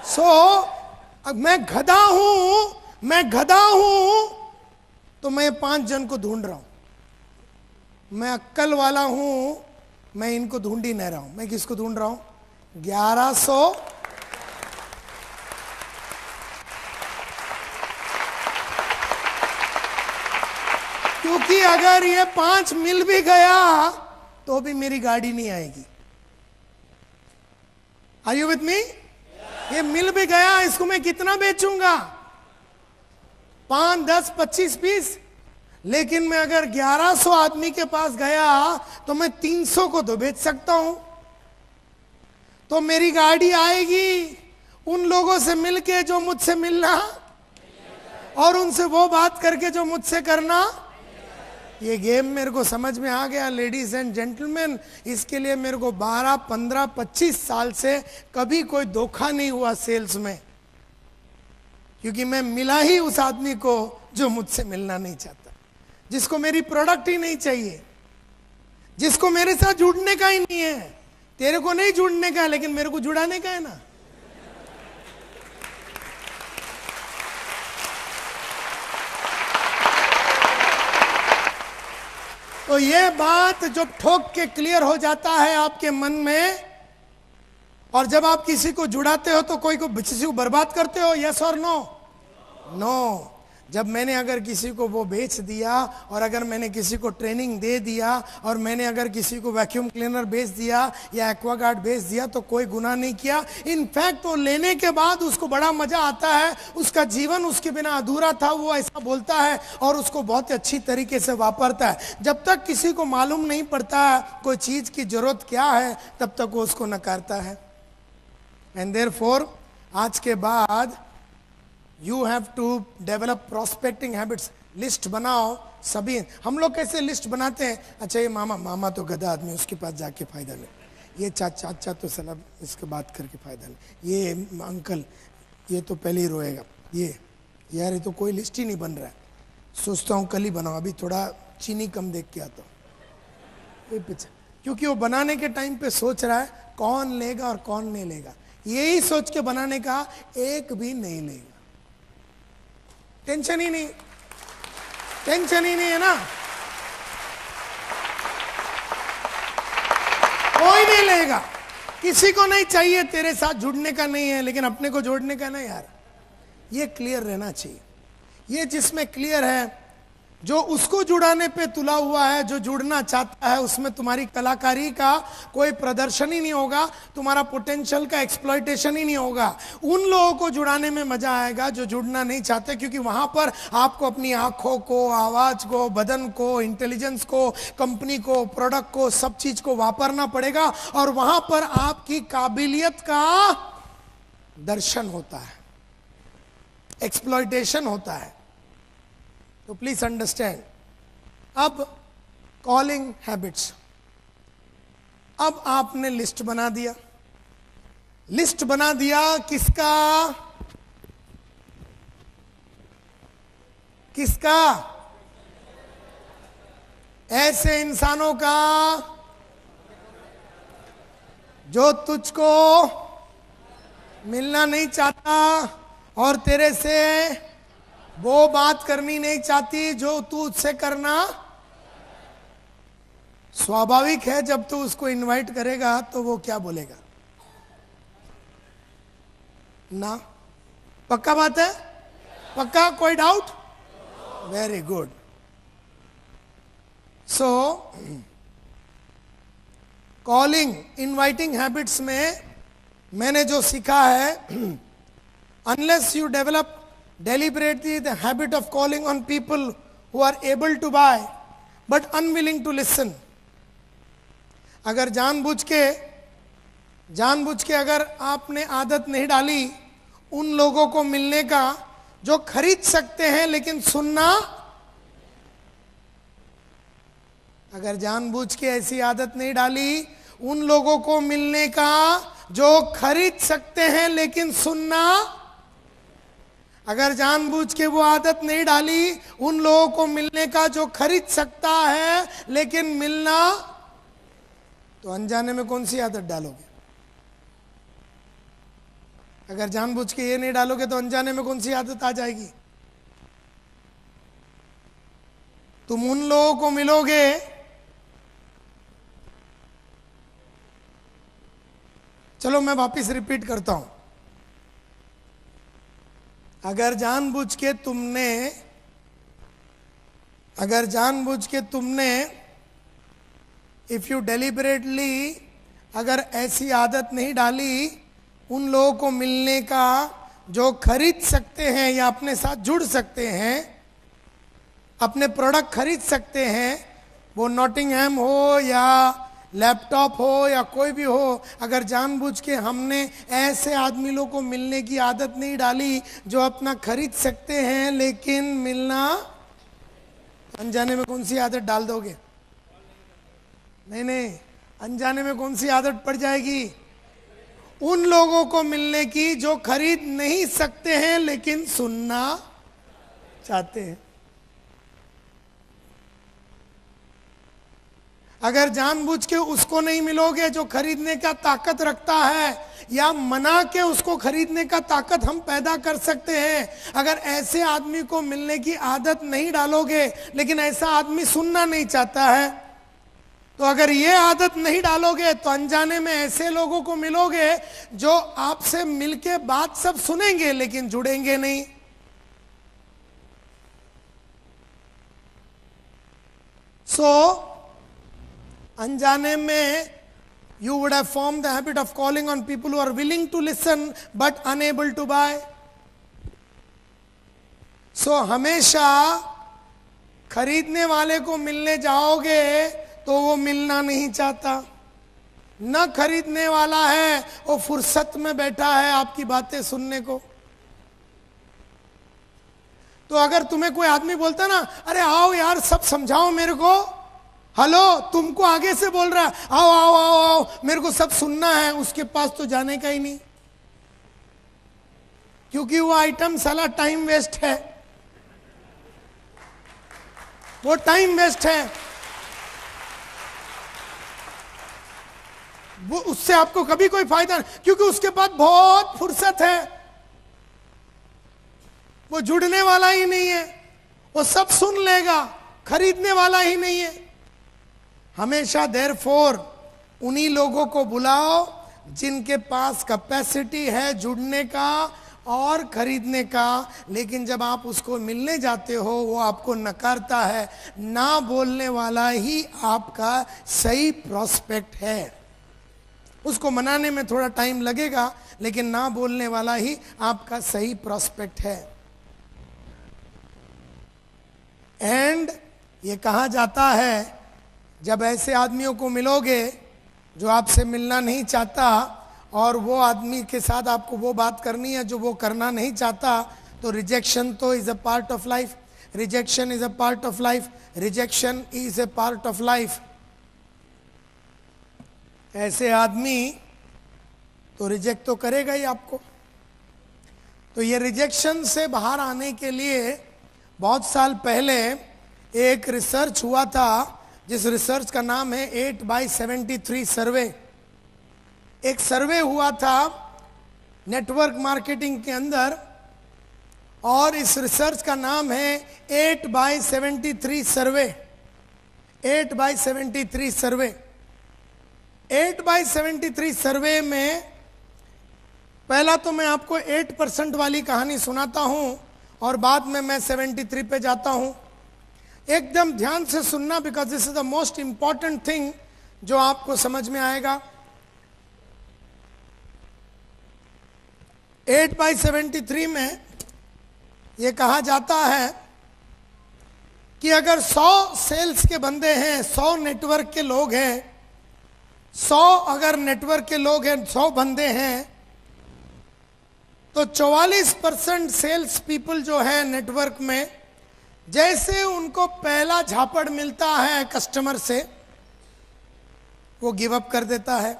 So अब मैं गधा हूं तो मैं 5 जन को ढूंढ रहा हूं। मैं अक्कल वाला हूं, मैं इनको ढूंढ ही नहीं रहा हूं। मैं किसको ढूंढ रहा हूं? 1100। क्योंकि अगर ये 5 मिल भी गया तो भी मेरी गाड़ी नहीं आएगी। Are you with me? ये मिल भी गया, इसको मैं कितना बेचूंगा? 5 10 25 पीस। लेकिन मैं अगर 1100 आदमी के पास गया तो मैं 300 को तो बेच सकता हूं। तो मेरी गाड़ी आएगी उन लोगों से मिलके जो मुझसे मिलना, और उनसे वो बात करके जो मुझसे करना। ये गेम मेरे को समझ में आ गया लेडीज एंड जेंटलमैन। इसके लिए मेरे को 12 15 25 साल से कभी कोई धोखा नहीं हुआ सेल्स में, क्योंकि मैं मिला ही उस आदमी को जो मुझसे मिलना नहीं चाहता, जिसको मेरी प्रोडक्ट ही नहीं चाहिए, जिसको मेरे साथ जुड़ने का ही नहीं है। तेरे को नहीं जुड़ने का है, लेकिन मेरे को जुड़ाने का है ना। तो ये बात जब ठोक के क्लियर हो जाता है आपके मन में, और जब आप किसी को जुड़ाते हो तो कोई को किसी को बर्बाद करते हो, यस और नो? नो। जब मैंने अगर किसी को वो बेच दिया, और अगर मैंने किसी को ट्रेनिंग दे दिया, और मैंने अगर किसी को वैक्यूम क्लीनर बेच दिया या एक्वागार्ड बेच दिया, तो कोई गुनाह नहीं किया। इनफैक्ट वो लेने के बाद उसको बड़ा मजा आता है। उसका जीवन उसके बिना अधूरा था, वो ऐसा बोलता है, और उसको बहुत अच्छी तरीके से वापरता है। जब तक किसी को मालूम नहीं पड़ता कोई चीज की जरूरत क्या है, तब तक वो उसको नकारता है। एंड देयरफॉर आज के बाद you have to develop prospecting habits. List बनाओ सभी। हम लोग कैसे लिस्ट बनाते हैं? अच्छा ये मामा तो गधा आदमी, उसके पास जाके फायदा नहीं। ये चाचा तो सलाह इसके बात करके फायदा नहीं। ये अंकल ये तो पहले ही रोएगा। ये यार ये तो कोई लिस्ट ही नहीं बन रहा है। सोचता हूँ कल ही बनाओ, अभी थोड़ा चीनी कम देख के आता हूँ। पीछे क्योंकि वो बनाने के टाइम पे सोच रहा है कौन लेगा और कौन नहीं लेगा। यही सोच के बनाने का, एक भी नहीं लेगा। टेंशन ही नहीं है ना। कोई नहीं लेगा, किसी को नहीं चाहिए, तेरे साथ जुड़ने का नहीं है, लेकिन अपने को जोड़ने का ना यार। ये क्लियर रहना चाहिए। ये जिसमें क्लियर है, जो उसको जुड़ाने पे तुला हुआ है, जो जुड़ना चाहता है, उसमें तुम्हारी कलाकारी का कोई प्रदर्शन ही नहीं होगा, तुम्हारा पोटेंशियल का एक्सप्लॉयटेशन ही नहीं होगा। उन लोगों को जुड़ाने में मजा आएगा जो जुड़ना नहीं चाहते, क्योंकि वहां पर आपको अपनी आंखों को, आवाज को, बदन को, इंटेलिजेंस को, कंपनी को, प्रोडक्ट को, सब चीज को वापरना पड़ेगा, और वहां पर आपकी काबिलियत का दर्शन होता है, एक्सप्लॉयटेशन होता है। तो प्लीज अंडरस्टैंड। अब कॉलिंग हैबिट्स। अब आपने लिस्ट बना दिया। लिस्ट बना दिया किसका? किसका? ऐसे इंसानों का जो तुझको मिलना नहीं चाहता और तेरे से वो बात करनी नहीं चाहती जो तू उससे करना। स्वाभाविक है जब तू उसको इनवाइट करेगा तो वो क्या बोलेगा ना। पक्का बात है? पक्का? कोई doubt? Very good. So calling inviting habits में मैंने जो सीखा है, unless you develop deliberately the habit of calling on people who are able to buy but unwilling to listen, अगर जानबूझ के अगर आपने आदत नहीं डाली उन लोगों को मिलने का जो खरीद सकते हैं लेकिन सुनना, अगर जानबूझ के ऐसी आदत नहीं डाली उन लोगों को मिलने का जो खरीद सकते हैं लेकिन सुनना, अगर जानबूझ के वो आदत नहीं डाली उन लोगों को मिलने का जो खरीद सकता है लेकिन मिलना, तो अनजाने में कौन सी आदत डालोगे? अगर जानबूझ के ये नहीं डालोगे तो अनजाने में कौन सी आदत आ जाएगी? तुम उन लोगों को मिलोगे चलो मैं वापस रिपीट करता हूं। अगर जानबूझ के तुमने इफ यू डेलिबरेटली अगर ऐसी आदत नहीं डाली उन लोगों को मिलने का जो खरीद सकते हैं या अपने साथ जुड़ सकते हैं, अपने प्रोडक्ट खरीद सकते हैं, वो नॉटिंघम हो या लैपटॉप हो या कोई भी हो, अगर जानबूझ के हमने ऐसे आदमी लोगों को मिलने की आदत नहीं डाली जो अपना खरीद सकते हैं लेकिन मिलना, अनजाने में कौन सी आदत डाल दोगे? नहीं, अनजाने में कौन सी आदत पड़ जाएगी? उन लोगों को मिलने की जो खरीद नहीं सकते हैं लेकिन सुनना चाहते हैं। अगर जानबूझ के उसको नहीं मिलोगे जो खरीदने का ताकत रखता है या मना के उसको खरीदने का ताकत हम पैदा कर सकते हैं, अगर ऐसे आदमी को मिलने की आदत नहीं डालोगे लेकिन ऐसा आदमी सुनना नहीं चाहता है, तो अगर ये आदत नहीं डालोगे तो अनजाने में ऐसे लोगों को मिलोगे जो आपसे मिलके बात सब सुनेंगे लेकिन जुड़ेंगे नहीं। अनजाने में you would have formed the habit of calling on people who are willing to listen but unable to buy. हमेशा खरीदने वाले को मिलने जाओगे तो वो मिलना नहीं चाहता, न खरीदने वाला है वो फुर्सत में बैठा है आपकी बातें सुनने को। तो अगर तुम्हें कोई आदमी बोलता ना, अरे आओ यार सब समझाओ मेरे को, हेलो तुमको आगे से बोल रहा है, आओ आओ आओ आओ मेरे को सब सुनना है, उसके पास तो जाने का ही नहीं, क्योंकि वो आइटम साला टाइम वेस्ट है, वो टाइम वेस्ट है, वो उससे आपको कभी कोई फायदा नहीं, क्योंकि उसके पास बहुत फुर्सत है, वो जुड़ने वाला ही नहीं है, वो सब सुन लेगा, खरीदने वाला ही नहीं है। हमेशा देयरफॉर उन्हीं लोगों को बुलाओ जिनके पास कैपेसिटी है जुड़ने का और खरीदने का, लेकिन जब आप उसको मिलने जाते हो वो आपको नकारता है। ना बोलने वाला ही आपका सही प्रोस्पेक्ट है, उसको मनाने में थोड़ा टाइम लगेगा लेकिन ना बोलने वाला ही आपका सही प्रोस्पेक्ट है। एंड ये कहा जाता है जब ऐसे आदमियों को मिलोगे जो आपसे मिलना नहीं चाहता और वो आदमी के साथ आपको वो बात करनी है जो वो करना नहीं चाहता, तो रिजेक्शन तो is a part of life, rejection is a part of life, rejection is a part of life. ऐसे आदमी तो रिजेक्ट तो करेगा ही आपको। तो ये रिजेक्शन से बाहर आने के लिए बहुत साल पहले एक रिसर्च हुआ था, जिस रिसर्च का नाम है 8x73 सर्वे। एक सर्वे हुआ था नेटवर्क मार्केटिंग के अंदर, और इस रिसर्च का नाम है 8/73 सर्वे। 8/73 सर्वे। 8/73 सर्वे में पहला तो मैं आपको 8% वाली कहानी सुनाता हूं और बाद में मैं 73 पे जाता हूं। एकदम ध्यान से सुनना, because this is the most important thing जो आपको समझ में आएगा। 8/73 में यह कहा जाता है कि अगर 100 सेल्स के बंदे हैं, 100 नेटवर्क के लोग हैं, 100 अगर नेटवर्क के लोग हैं, 100 बंदे हैं, तो 44% सेल्स पीपल जो है नेटवर्क में, जैसे उनको पहला झापड़ मिलता है कस्टमर से, वो गिव अप कर देता है।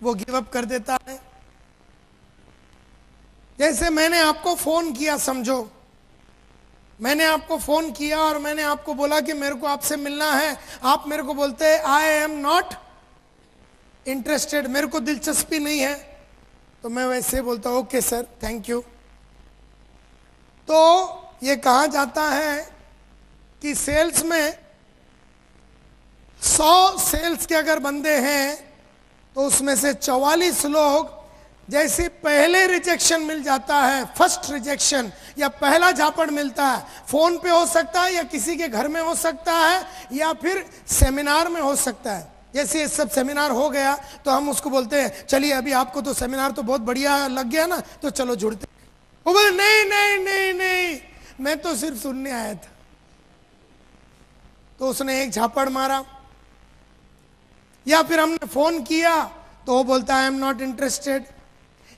वो गिव अप कर देता है। जैसे मैंने आपको फोन किया, समझो मैंने आपको फोन किया और मैंने आपको बोला कि मेरे को आपसे मिलना है। आप मेरे को बोलते हैं आई एम नॉट इंटरेस्टेड, मेरे को दिलचस्पी नहीं है। तो मैं वैसे बोलता हूं ओके सर, थैंक यू। तो ये कहा जाता है कि सेल्स में 100 सेल्स के अगर बंदे हैं तो उसमें से 44 लोग जैसे पहले रिजेक्शन मिल जाता है, फर्स्ट रिजेक्शन या पहला झापड़ मिलता है, फोन पे हो सकता है या किसी के घर में हो सकता है या फिर सेमिनार में हो सकता है। जैसे ये सब सेमिनार हो गया तो हम उसको बोलते हैं चलिए अभी आपको तो सेमिनार तो बहुत बढ़िया लग गया ना, तो चलो जुड़ते। वो बोले नहीं नहीं नहीं नहीं, मैं तो सिर्फ सुनने आया था। तो उसने एक झापड़ मारा। या फिर हमने फोन किया तो वो बोलता है आई एम नॉट इंटरेस्टेड।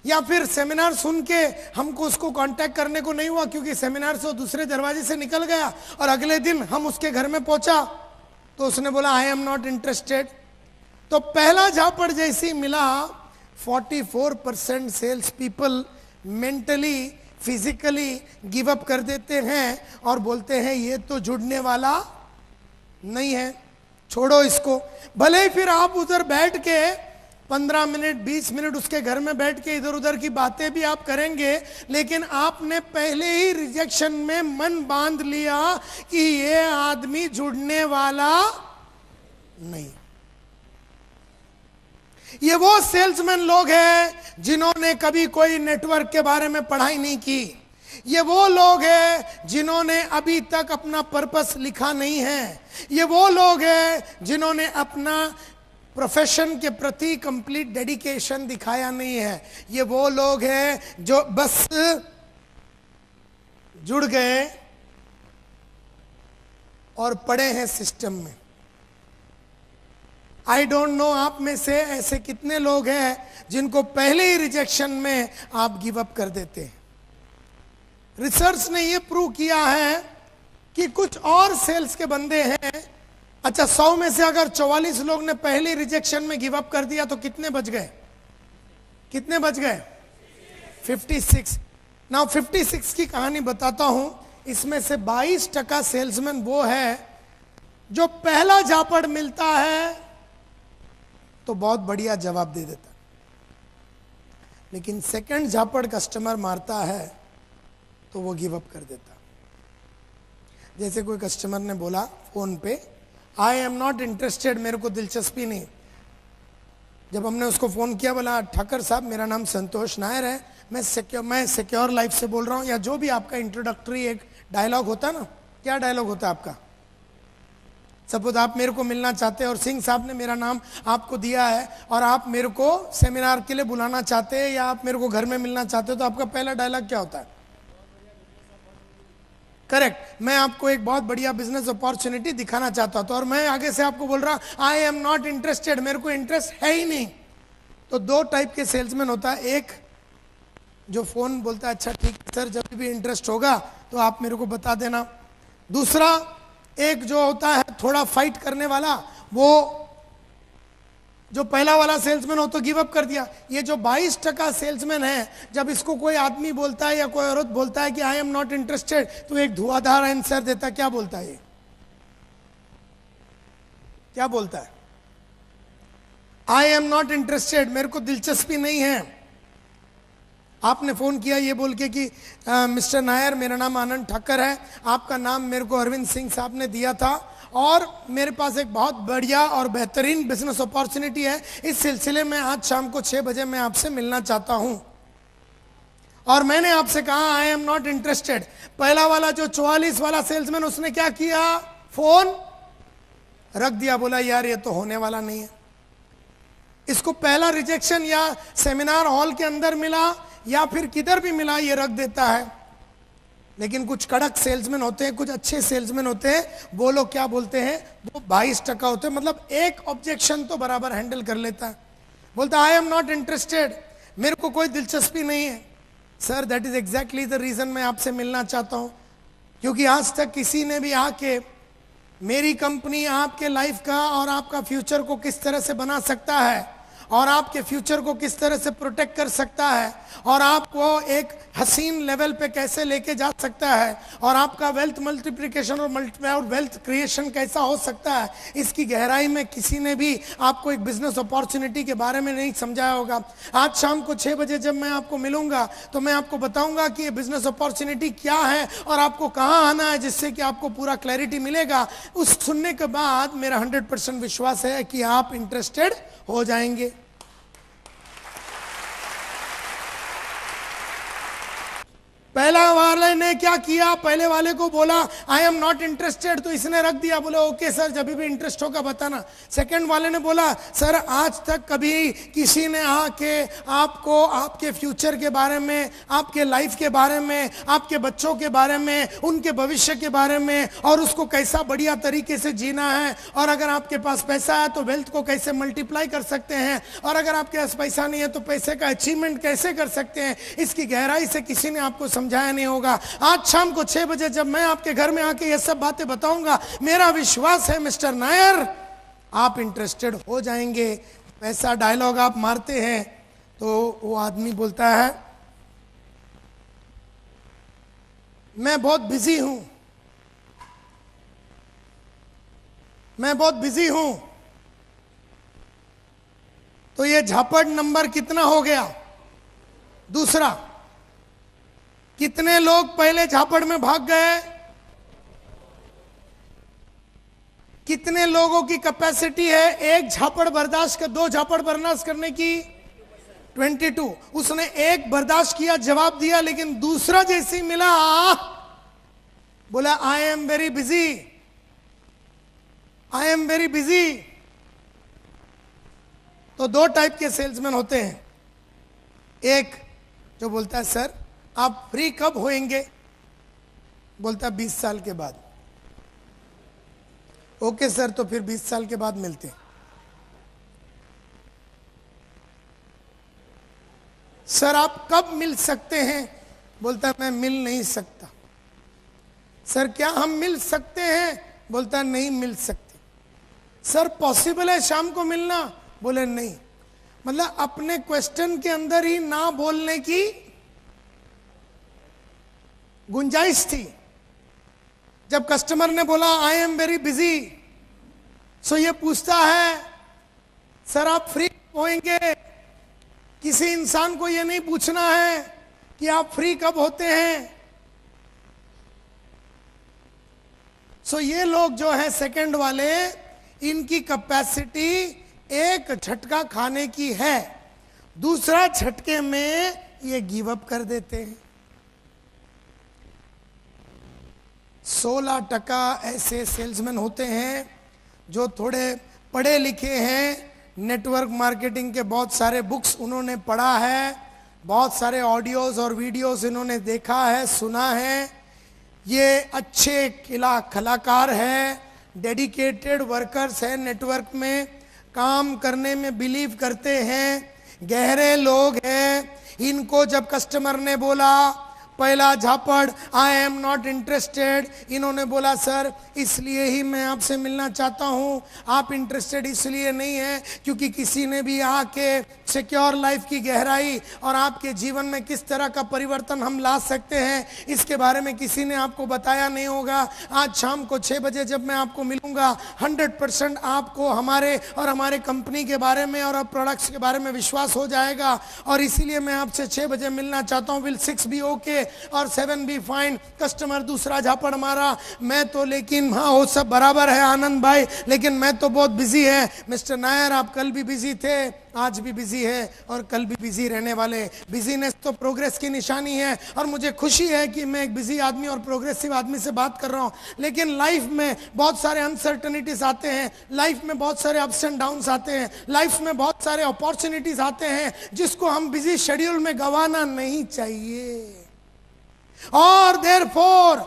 या फिर सेमिनार सुन के हमको उसको कांटेक्ट करने को नहीं हुआ क्योंकि सेमिनार से वो दूसरे दरवाजे से निकल गया और अगले दिन हम उसके घर में पहुंचा तो उसने बोला आई एम नॉट इंटरेस्टेड। तो पहला झापड़ जैसे ही मिला, 44% sales people mentally physically give up कर देते हैं और बोलते हैं ये तो जुड़ने वाला नहीं है, छोड़ो इसको। भले ही फिर आप उधर बैठ के 15 मिनट 20 मिनट उसके घर में बैठ के इधर उधर की बातें भी आप करेंगे, लेकिन आपने पहले ही रिजेक्शन में मन बांध लिया कि ये आदमी जुड़ने वाला नहीं। ये वो सेल्समैन लोग हैं जिन्होंने कभी कोई नेटवर्क के बारे में पढ़ाई नहीं की। ये वो लोग हैं जिन्होंने अभी तक अपना पर्पस लिखा नहीं है। ये वो लोग हैं जिन्होंने अपना प्रोफेशन के प्रति कंप्लीट डेडिकेशन दिखाया नहीं है। ये वो लोग हैं जो बस जुड़ गए और पड़े हैं सिस्टम में। आई डोंट नो आप में से ऐसे कितने लोग हैं जिनको पहले ही रिजेक्शन में आप गिव अप कर देते हैं। रिसर्च ने यह प्रूव किया है कि कुछ और सेल्स के बंदे हैं। अच्छा, 100 में से अगर 44 लोग ने पहले रिजेक्शन में गिव अप कर दिया तो कितने बच गए? कितने बच गए? 56। नाउ 56 की कहानी बताता हूं। इसमें से 22% सेल्समैन वो है जो पहला झापड़ मिलता है तो बहुत बढ़िया जवाब दे देता, लेकिन सेकंड झापड़ कस्टमर मारता है तो वो गिव अप कर देता। जैसे कोई कस्टमर ने बोला फोन पे आई एम नॉट इंटरेस्टेड, मेरे को दिलचस्पी नहीं। जब हमने उसको फोन किया, बोला ठाकर साहब मेरा नाम संतोष नायर है, मैं सिक्योर लाइफ से बोल रहा हूं, या जो भी आपका इंट्रोडक्टरी एक डायलॉग होता है ना, क्या डायलॉग होता है आपका? सपोज आप मेरे को मिलना चाहते हैं और सिंह साहब ने मेरा नाम आपको दिया है और आप मेरे को सेमिनार के लिए बुलाना चाहते हैं या आप मेरे को घर में मिलना चाहते हो, तो आपका पहला डायलॉग क्या होता है? करेक्ट, मैं आपको एक बहुत बढ़िया बिजनेस अपॉर्चुनिटी दिखाना चाहता हूं, तो और मैं आगे से आपको बोल रहा आई एम नॉट इंटरेस्टेड, मेरे को इंटरेस्ट है ही नहीं। तो दो टाइप के सेल्समैन होता है, एक जो फोन बोलता है अच्छा ठीक सर जब भी इंटरेस्ट होगा तो आप मेरे को बता देना। दूसरा एक जो होता है थोड़ा फाइट करने वाला, वो जो पहला वाला सेल्समैन हो तो गिव अप कर दिया। ये जो 22% सेल्समैन है, जब इसको कोई आदमी बोलता है या कोई औरत बोलता है कि आई एम नॉट इंटरेस्टेड, तो एक धुआंधार आंसर देता है। क्या बोलता है? ये क्या बोलता है? आई एम नॉट इंटरेस्टेड, मेरे को दिलचस्पी नहीं है। आपने फ़ोन किया ये बोल के कि मिस्टर नायर, मेरा नाम आनंद ठाकर है, आपका नाम मेरे को अरविंद सिंह साहब ने दिया था और मेरे पास एक बहुत बढ़िया और बेहतरीन बिजनेस अपॉर्चुनिटी है, इस सिलसिले में आज शाम को 6 बजे मैं आपसे मिलना चाहता हूं और मैंने आपसे कहा आई एम नॉट इंटरेस्टेड। पहला वाला जो 44 वाला सेल्समैन, उसने क्या किया, फोन रख दिया, बोला यार ये तो होने वाला नहीं है। इसको पहला रिजेक्शन या सेमिनार हॉल के अंदर मिला या फिर किधर भी मिला, ये रख देता है। लेकिन कुछ कड़क सेल्समैन होते हैं, कुछ अच्छे सेल्समैन होते हैं, वो लोग क्या बोलते हैं, वो 22% होते हैं, मतलब एक ऑब्जेक्शन तो बराबर हैंडल कर लेता है। बोलता आई एम नॉट इंटरेस्टेड, मेरे को कोई दिलचस्पी नहीं है। Sir that is exactly the reason मैं आपसे मिलना चाहता हूं, क्योंकि आज तक किसी ने भी आके मेरी कंपनी आपके लाइफ का और आपका फ्यूचर को किस तरह से बना सकता है और आपके फ्यूचर को किस तरह से प्रोटेक्ट कर सकता है और आपको एक हसीन लेवल पे कैसे लेके जा सकता है और आपका वेल्थ मल्टीप्लिकेशन और वेल्थ क्रिएशन कैसा हो सकता है, इसकी गहराई में किसी ने भी आपको एक बिजनेस अपॉर्चुनिटी के बारे में नहीं समझाया होगा। आज शाम को 6 बजे जब मैं आपको मिलूंगा तो मैं आपको बताऊंगा कि ये बिजनेस अपॉर्चुनिटी क्या है और आपको कहाँ आना है, जिससे कि आपको पूरा क्लैरिटी मिलेगा। उस सुनने के बाद मेरा 100% विश्वास है कि आप इंटरेस्टेड हो जाएंगे। पहला वाले ने क्या किया, पहले वाले को बोला आई एम नॉट इंटरेस्टेड, तो इसने रख दिया, बोले ओके सर जब भी इंटरेस्ट होगा बताना। सेकंड वाले ने बोला सर आज तक कभी किसी ने आके आपको आपके फ्यूचर के बारे में, आपके लाइफ के बारे में, आपके बच्चों के बारे में, उनके भविष्य के बारे में और उसको कैसा बढ़िया तरीके से जीना है और अगर आपके पास पैसा है तो वेल्थ को कैसे मल्टीप्लाई कर सकते हैं और अगर आपके पास पैसा नहीं है तो पैसे का अचीवमेंट कैसे कर सकते हैं, इसकी गहराई से किसी ने आपको समझाया नहीं होगा। आज शाम को 6 बजे जब मैं आपके घर में आके ये सब बातें बताऊंगा, मेरा विश्वास है मिस्टर नायर आप इंटरेस्टेड हो जाएंगे। ऐसा डायलॉग आप मारते हैं तो वो आदमी बोलता है मैं बहुत बिजी हूं, मैं बहुत बिजी हूं। तो ये झापड़ नंबर कितना हो गया, दूसरा। कितने लोग पहले झापड़ में भाग गए, कितने लोगों की कैपेसिटी है एक झापड़ बर्दाश्त कर, 2 झापड़ बर्दाश्त करने की, 22। उसने एक बर्दाश्त किया, जवाब दिया, लेकिन दूसरा जैसे ही मिला बोला I am very busy, I am very busy. तो 2 टाइप के सेल्समैन होते हैं, एक जो बोलता है सर आप फ्री कब होएंगे, बोलता 20 साल के बाद। ओके सर तो फिर 20 साल के बाद मिलते हैं। सर आप कब मिल सकते हैं, बोलता मैं मिल नहीं सकता। सर क्या हम मिल सकते हैं, बोलता नहीं मिल सकते। सर पॉसिबल है शाम को मिलना, बोले नहीं। मतलब अपने क्वेश्चन के अंदर ही ना बोलने की गुंजाइश थी। जब कस्टमर ने बोला आई एम वेरी बिजी, सो ये पूछता है सर आप फ्री होंगे। किसी इंसान को ये नहीं पूछना है कि आप फ्री कब होते हैं। सो ये लोग जो है सेकंड वाले, इनकी कैपेसिटी एक झटका खाने की है, दूसरा झटके में ये गिव अप कर देते हैं। 16% ऐसे सेल्समैन होते हैं जो थोड़े पढ़े लिखे हैं, नेटवर्क मार्केटिंग के बहुत सारे बुक्स उन्होंने पढ़ा है, बहुत सारे ऑडियोज और वीडियोस इन्होंने देखा है, सुना है। ये अच्छे कलाकार हैं, डेडिकेटेड वर्कर्स हैं, नेटवर्क में काम करने में बिलीव करते हैं, गहरे लोग हैं। इनको जब कस्टमर ने बोला पहला झापड़ आई एम नॉट इंटरेस्टेड, इन्होंने बोला सर इसलिए ही मैं आपसे मिलना चाहता हूँ, आप इंटरेस्टेड इसलिए नहीं है क्योंकि किसी ने भी आके सिक्योर लाइफ की गहराई और आपके जीवन में किस तरह का परिवर्तन हम ला सकते हैं, इसके बारे में किसी ने आपको बताया नहीं होगा। आज शाम को 6 बजे जब मैं आपको मिलूंगा, 100% आपको हमारे और हमारे कंपनी के बारे में और प्रोडक्ट्स के बारे में विश्वास हो जाएगा। और इसीलिए मैं आपसे 6 बजे मिलना चाहता हूँ। विल 6 बी ओके और 7 बी फाइन? कस्टमर दूसरा झापड़ मारा, मैं तो, लेकिन हाँ वो सब बराबर है आनंद भाई, लेकिन मैं तो बहुत बिजी है। मिस्टर नायर, आप कल भी बिजी थे, आज भी बिजी है और कल भी बिजी रहने वाले। बिजीनेस तो प्रोग्रेस की निशानी है और मुझे खुशी है कि मैं एक बिजी आदमी और प्रोग्रेसिव आदमी से बात कर रहा हूं। लेकिन लाइफ में बहुत सारे अनसर्टनिटीज आते हैं, लाइफ में बहुत सारे अप्स एंड डाउन्स आते हैं, लाइफ में बहुत सारे अपॉर्चुनिटीज आते हैं जिसको हम बिजी शेड्यूल में गंवाना नहीं चाहिए। और देयरफॉर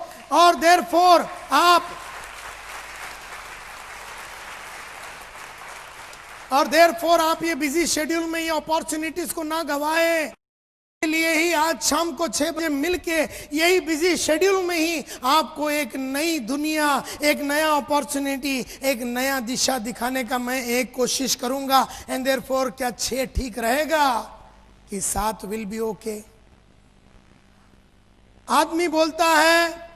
आप ये बिजी शेड्यूल में ये अपॉर्चुनिटीज को ना गवाएं। लिए ही आज शाम को 6 बजे मिलके यही बिजी शेड्यूल में ही आपको एक नई दुनिया, एक नया अपॉर्चुनिटी, एक नया दिशा दिखाने का मैं एक कोशिश करूंगा। एंड देयरफॉर क्या 6 ठीक रहेगा कि 7 विल बी ओके? आदमी बोलता है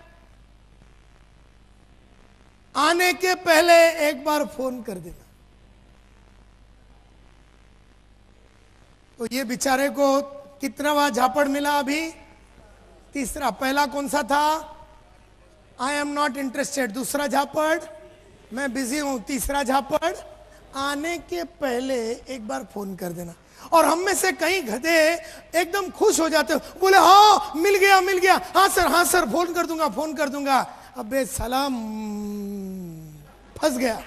आने के पहले एक बार फोन कर देना। तो ये बेचारे को कितनावा झापड़ मिला अभी? तीसरा। पहला कौन सा था? आई एम नॉट इंटरेस्टेड। दूसरा झापड़, मैं बिजी हूं। तीसरा झापड़, आने के पहले एक बार फोन कर देना। और हम में से कई गधे एकदम खुश हो जाते हो, बोले हाँ मिल गया, हाँ सर फोन कर दूंगा। अबे सलाम, फंस गया।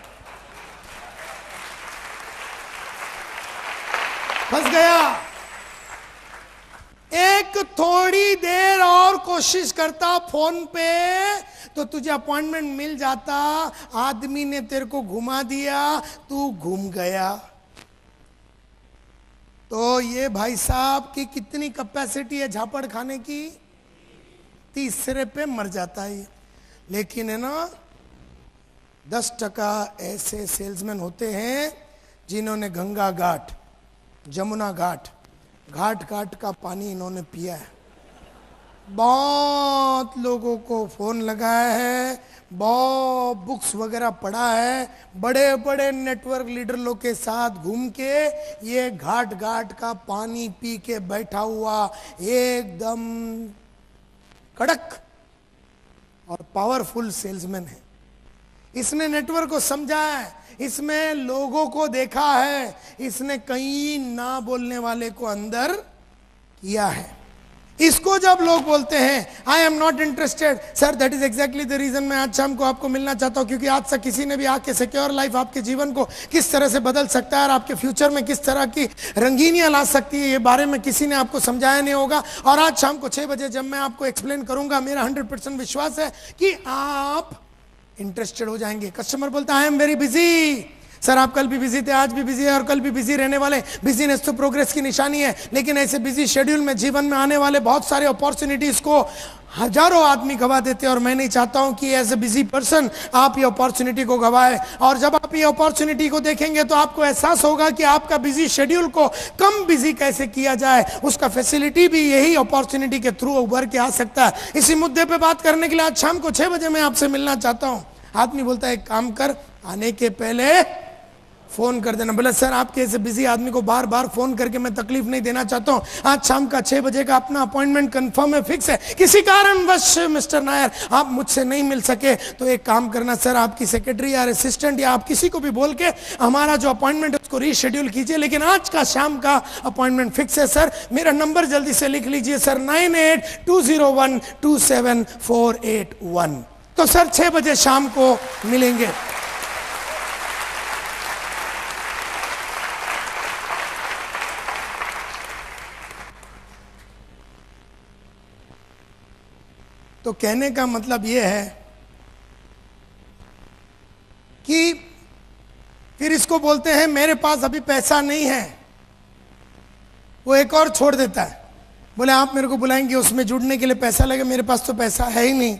एक थोड़ी देर और कोशिश करता फोन पे तो तुझे अपॉइंटमेंट मिल जाता। आदमी ने तेरे को घुमा दिया, तू घूम गया। तो ये भाई साहब की कितनी कैपेसिटी है झापड़ खाने की? तीसरे पे मर जाता है। लेकिन है ना, 10% ऐसे सेल्समैन होते हैं जिन्होंने गंगा घाट, जमुना घाट का पानी इन्होंने पिया है। बहुत लोगों को फोन लगाया है, बहुत बुक्स वगैरह पढ़ा है, बड़े बड़े नेटवर्क लीडर लोग के साथ घूम के ये घाट का पानी पी के बैठा हुआ एकदम कड़क और पावरफुल सेल्समैन है। इसने नेटवर्क को समझा है, इसमें लोगों को देखा है, इसने कई ना बोलने वाले को अंदर किया है। इसको जब लोग बोलते हैं I am not interested, sir that is exactly the reason मैं आज शाम को आपको मिलना चाहता हूं, क्योंकि आज तक किसी ने भी आके सिक्योर लाइफ आपके जीवन को किस तरह से बदल सकता है और आपके फ्यूचर में किस तरह की रंगीनियां ला सकती है, ये बारे में किसी ने आपको समझाया नहीं होगा। और आज शाम को 6 बजे जब मैं आपको एक्सप्लेन करूंगा, मेरा 100% विश्वास है कि आप इंटरेस्टेड हो जाएंगे। कस्टमर बोलता है I am very busy. Sir आप कल भी बिजी थे, आज भी बिजी है और कल भी बिजी रहने वाले। बिजीनेस तो प्रोग्रेस की निशानी है, लेकिन ऐसे बिजी शेड्यूल में जीवन में आने वाले बहुत सारे अपॉर्चुनिटीज को हजारों आदमी गवा देते हैं। और मैं नहीं चाहता हूं कि एज ए बिजी पर्सन आप ये अपॉर्चुनिटी को गवाए। और जब आप ये अपॉर्चुनिटी को देखेंगे तो आपको एहसास होगा कि आपका बिजी शेड्यूल को कम बिजी कैसे किया जाए, उसका फैसिलिटी भी यही अपॉर्चुनिटी के थ्रू उभर के आ सकता है। इसी मुद्दे पे बात करने के लिए आज शाम को 6 बजे मैं आपसे मिलना चाहता हूं। आदमी बोलता है एक काम कर, आने के पहले फोन कर देना। बोला सर आपके ऐसे बिजी आदमी को बार बार फोन करके मैं तकलीफ नहीं देना चाहता हूं। आज शाम का 6 बजे का अपना अपॉइंटमेंट कंफर्म है, फिक्स है। किसी कारणवश मिस्टर नायर आप मुझसे नहीं मिल सके तो एक काम करना सर, आपकी सेक्रेटरी या असिस्टेंट या आप किसी को भी बोल के हमारा जो अपॉइंटमेंट है उसको रीशेड्यूल कीजिए, लेकिन आज का शाम का अपॉइंटमेंट फिक्स है। सर मेरा नंबर जल्दी से लिख लीजिए सर, 9820127481। तो सर 6 बजे शाम को मिलेंगे। तो कहने का मतलब यह है कि फिर इसको बोलते हैं मेरे पास अभी पैसा नहीं है। वो एक और छोड़ देता है, बोले आप मेरे को बुलाएंगे उसमें जुड़ने के लिए पैसा लगे, मेरे पास तो पैसा है ही नहीं।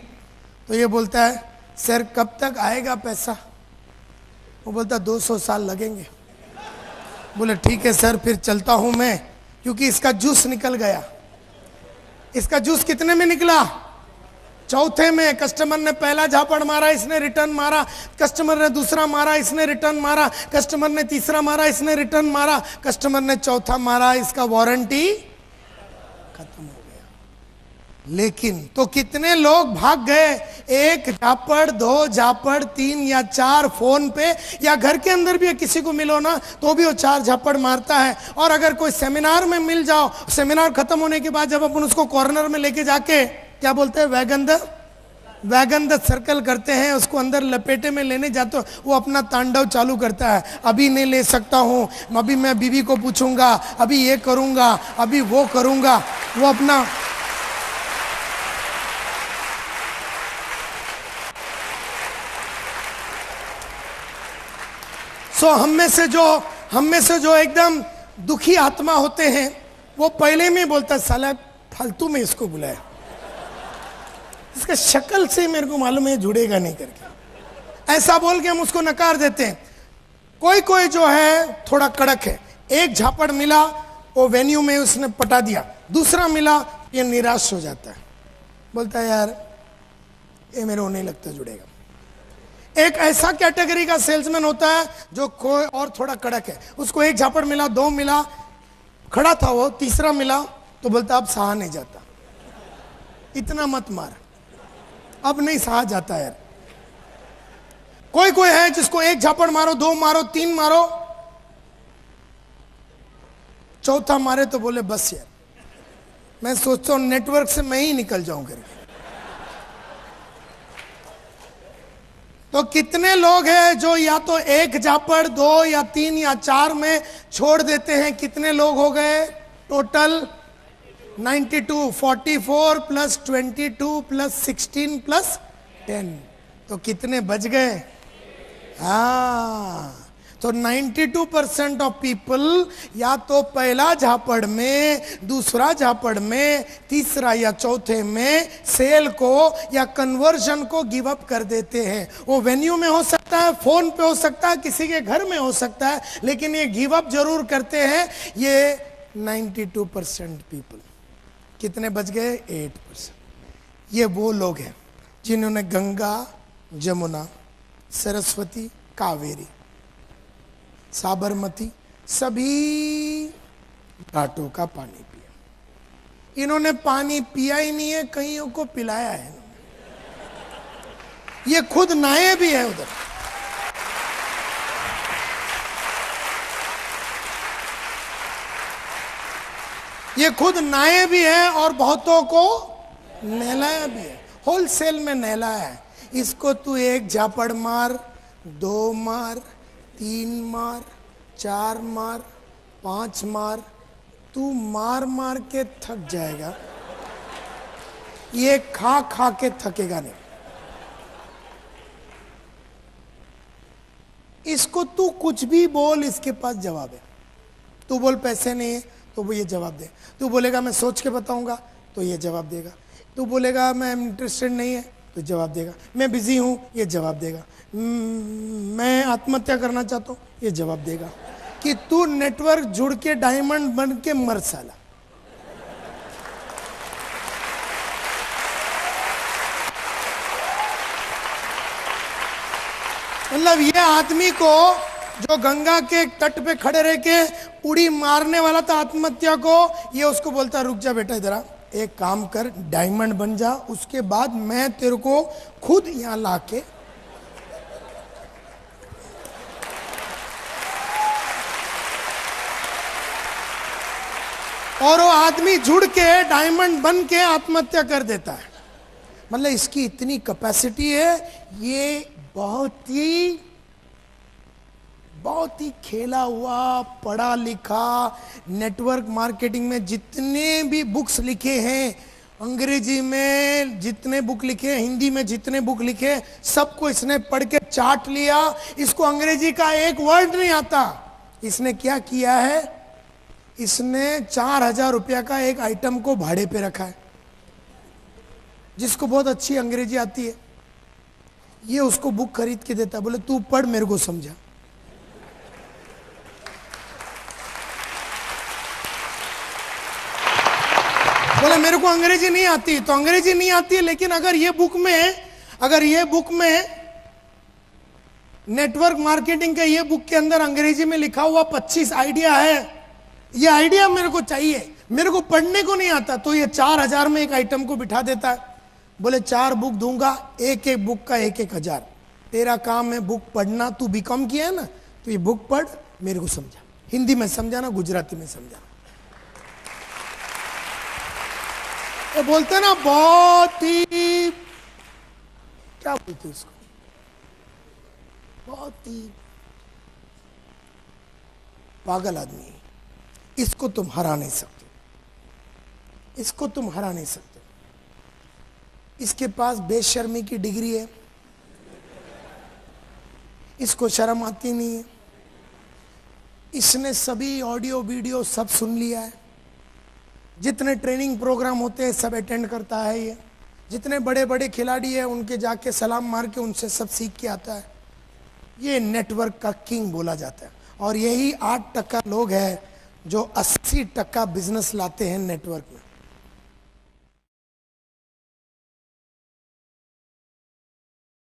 तो ये बोलता है सर कब तक आएगा पैसा? वो बोलता 200 साल लगेंगे। बोले ठीक है सर, फिर चलता हूं मैं, क्योंकि इसका जूस निकल गया। इसका जूस कितने में निकला? चौथे में। कस्टमर ने पहला झापड़ मारा, इसने रिटर्न मारा, कस्टमर ने दूसरा मारा, इसने रिटर्न मारा, कस्टमर ने तीसरा मारा, इसने रिटर्न मारा, कस्टमर ने चौथा मारा, इसका वारंटी खत्म हो गया। लेकिन तो कितने लोग भाग गए? एक झापड़, दो झापड़, तीन या चार, फोन पे या घर के अंदर भी किसी को मिलो ना तो भी वो 4 झापड़ मारता है। और अगर कोई सेमिनार में मिल जाओ, सेमिनार खत्म होने के बाद जब अपन उसको कॉर्नर में लेके जाके क्या बोलते हैं, वैगन द सर्कल करते हैं, उसको अंदर लपेटे में लेने जाते हो, वो अपना तांडव चालू करता है। अभी नहीं ले सकता हूं, अभी मैं बीवी को पूछूंगा, अभी ये करूंगा, अभी वो करूंगा, वो अपना हम में से जो एकदम दुखी आत्मा होते हैं, वो पहले में बोलता साला फालतू में इसको बुलाया, इसका शक्ल से मेरे को मालूम है जुड़ेगा नहीं करके, ऐसा बोल के हम उसको नकार देते हैं। कोई कोई जो है थोड़ा कड़क है, एक झापड़ मिला वो वेन्यू में उसने पटा दिया, दूसरा मिला ये निराश हो जाता है, बोलता है यार ये मेरे को नहीं लगता जुड़ेगा। एक ऐसा कैटेगरी का सेल्समैन होता है जो कोई और थोड़ा कड़क है, उसको एक झापड़ मिला, 2 मिला, खड़ा था वो, तीसरा मिला तो बोलता अब सहा नहीं जाता, इतना मत मार, अब नहीं सहा जाता यार। कोई कोई है जिसको एक झापड़ मारो, 2 मारो, 3 मारो, चौथा मारे तो बोले बस यार मैं सोचता हूं नेटवर्क से मैं ही निकल जाऊं करके। तो कितने लोग हैं जो या तो एक झापड़, 2 या 3 या 4 में छोड़ देते हैं। कितने लोग हो गए टोटल? 92, 44 प्लस 22 प्लस 16 प्लस 10, तो कितने बच गए? हाँ, तो 92% ऑफ पीपल या तो पहला झापड़ में, दूसरा झापड़ में, तीसरा या चौथे में सेल को या कन्वर्जन को गिव अप कर देते हैं। वो वेन्यू में हो सकता है, फोन पे हो सकता है, किसी के घर में हो सकता है, लेकिन ये गिव अप जरूर करते हैं। ये 92% पीपल। कितने बच गए? 8%। ये वो लोग हैं जिन्होंने गंगा, जमुना, सरस्वती, कावेरी, साबरमती सभी घाटों का पानी पिया। इन्होंने पानी पिया ही नहीं है, कईयों को पिलाया है। ये खुद नहाए भी है उधर। ये खुद नहाए भी है और बहुतों को नहलाया भी है, होलसेल में नहलाया है। इसको तू एक झापड़ मार, 2 मार, 3 मार, 4 मार, 5 मार, तू मार मार के थक जाएगा, ये खा खा के थकेगा नहीं। इसको तू कुछ भी बोल, इसके पास जवाब है। तू बोल पैसे नहीं है तो वो ये जवाब दे। तू बोलेगा मैं सोच के बताऊंगा तो ये जवाब देगा। तू बोलेगा मैं इंटरेस्टेड नहीं है तो जवाब देगा। मैं बिजी हूं, ये जवाब देगा। मैं आत्महत्या करना चाहता हूं, ये जवाब देगा। कि तू नेटवर्क जुड़ के डायमंड बन के मर साला। मतलब ये आदमी को जो गंगा के तट पे खड़े रह के उड़ी मारने वाला था आत्महत्या को, ये उसको बोलता रुक जा बेटा, इधर आ, एक काम कर, डायमंड बन जा, उसके बाद मैं तेरे को खुद यहां लाके और वो आदमी जुड़ के डायमंड बन के आत्महत्या कर देता है। मतलब इसकी इतनी कैपेसिटी है। ये बहुत ही खेला हुआ, पढ़ा लिखा, नेटवर्क मार्केटिंग में जितने भी बुक्स लिखे हैं, अंग्रेजी में जितने बुक लिखे, हिंदी में जितने बुक लिखे, सबको इसने पढ़ के चाट लिया। इसको अंग्रेजी का एक वर्ड नहीं आता। इसने क्या किया है, इसने 4000 रुपया का एक आइटम को भाड़े पे रखा है। जिसको बहुत अच्छी अंग्रेजी आती है, ये उसको बुक खरीद के देता है, बोले तू पढ़, मेरे को समझा। बोले मेरे को अंग्रेजी नहीं आती, तो अंग्रेजी नहीं आती है, लेकिन अगर ये बुक में नेटवर्क मार्केटिंग के ये बुक के अंदर अंग्रेजी में लिखा हुआ 25 आइडिया है, ये आइडिया मेरे को चाहिए, मेरे को पढ़ने को नहीं आता, तो ये 4000 में एक आइटम को बिठा देता है। बोले 4 बुक दूंगा, एक एक बुक का 1-1000, तेरा काम है बुक पढ़ना, तू बीकॉम किया है ना, तो ये बुक पढ़, मेरे को समझा, हिंदी में समझाना, गुजराती में समझाना। ये बोलते ना बहुत ही, क्या बोलते उसको, बहुत ही पागल आदमी, इसको तुम हरा नहीं सकते, इसको तुम हरा नहीं सकते। इसके पास बेशर्मी की डिग्री है, इसको शर्म आती नहीं है, इसने सभी ऑडियो वीडियो सब सुन लिया है, जितने ट्रेनिंग प्रोग्राम होते हैं सब अटेंड करता है, ये जितने बड़े बड़े खिलाड़ी हैं उनके जाके सलाम मार के उनसे सब सीख के आता है। ये नेटवर्क का किंग बोला जाता है। और यही 8% लोग हैं जो 80% बिजनेस लाते हैं नेटवर्क में।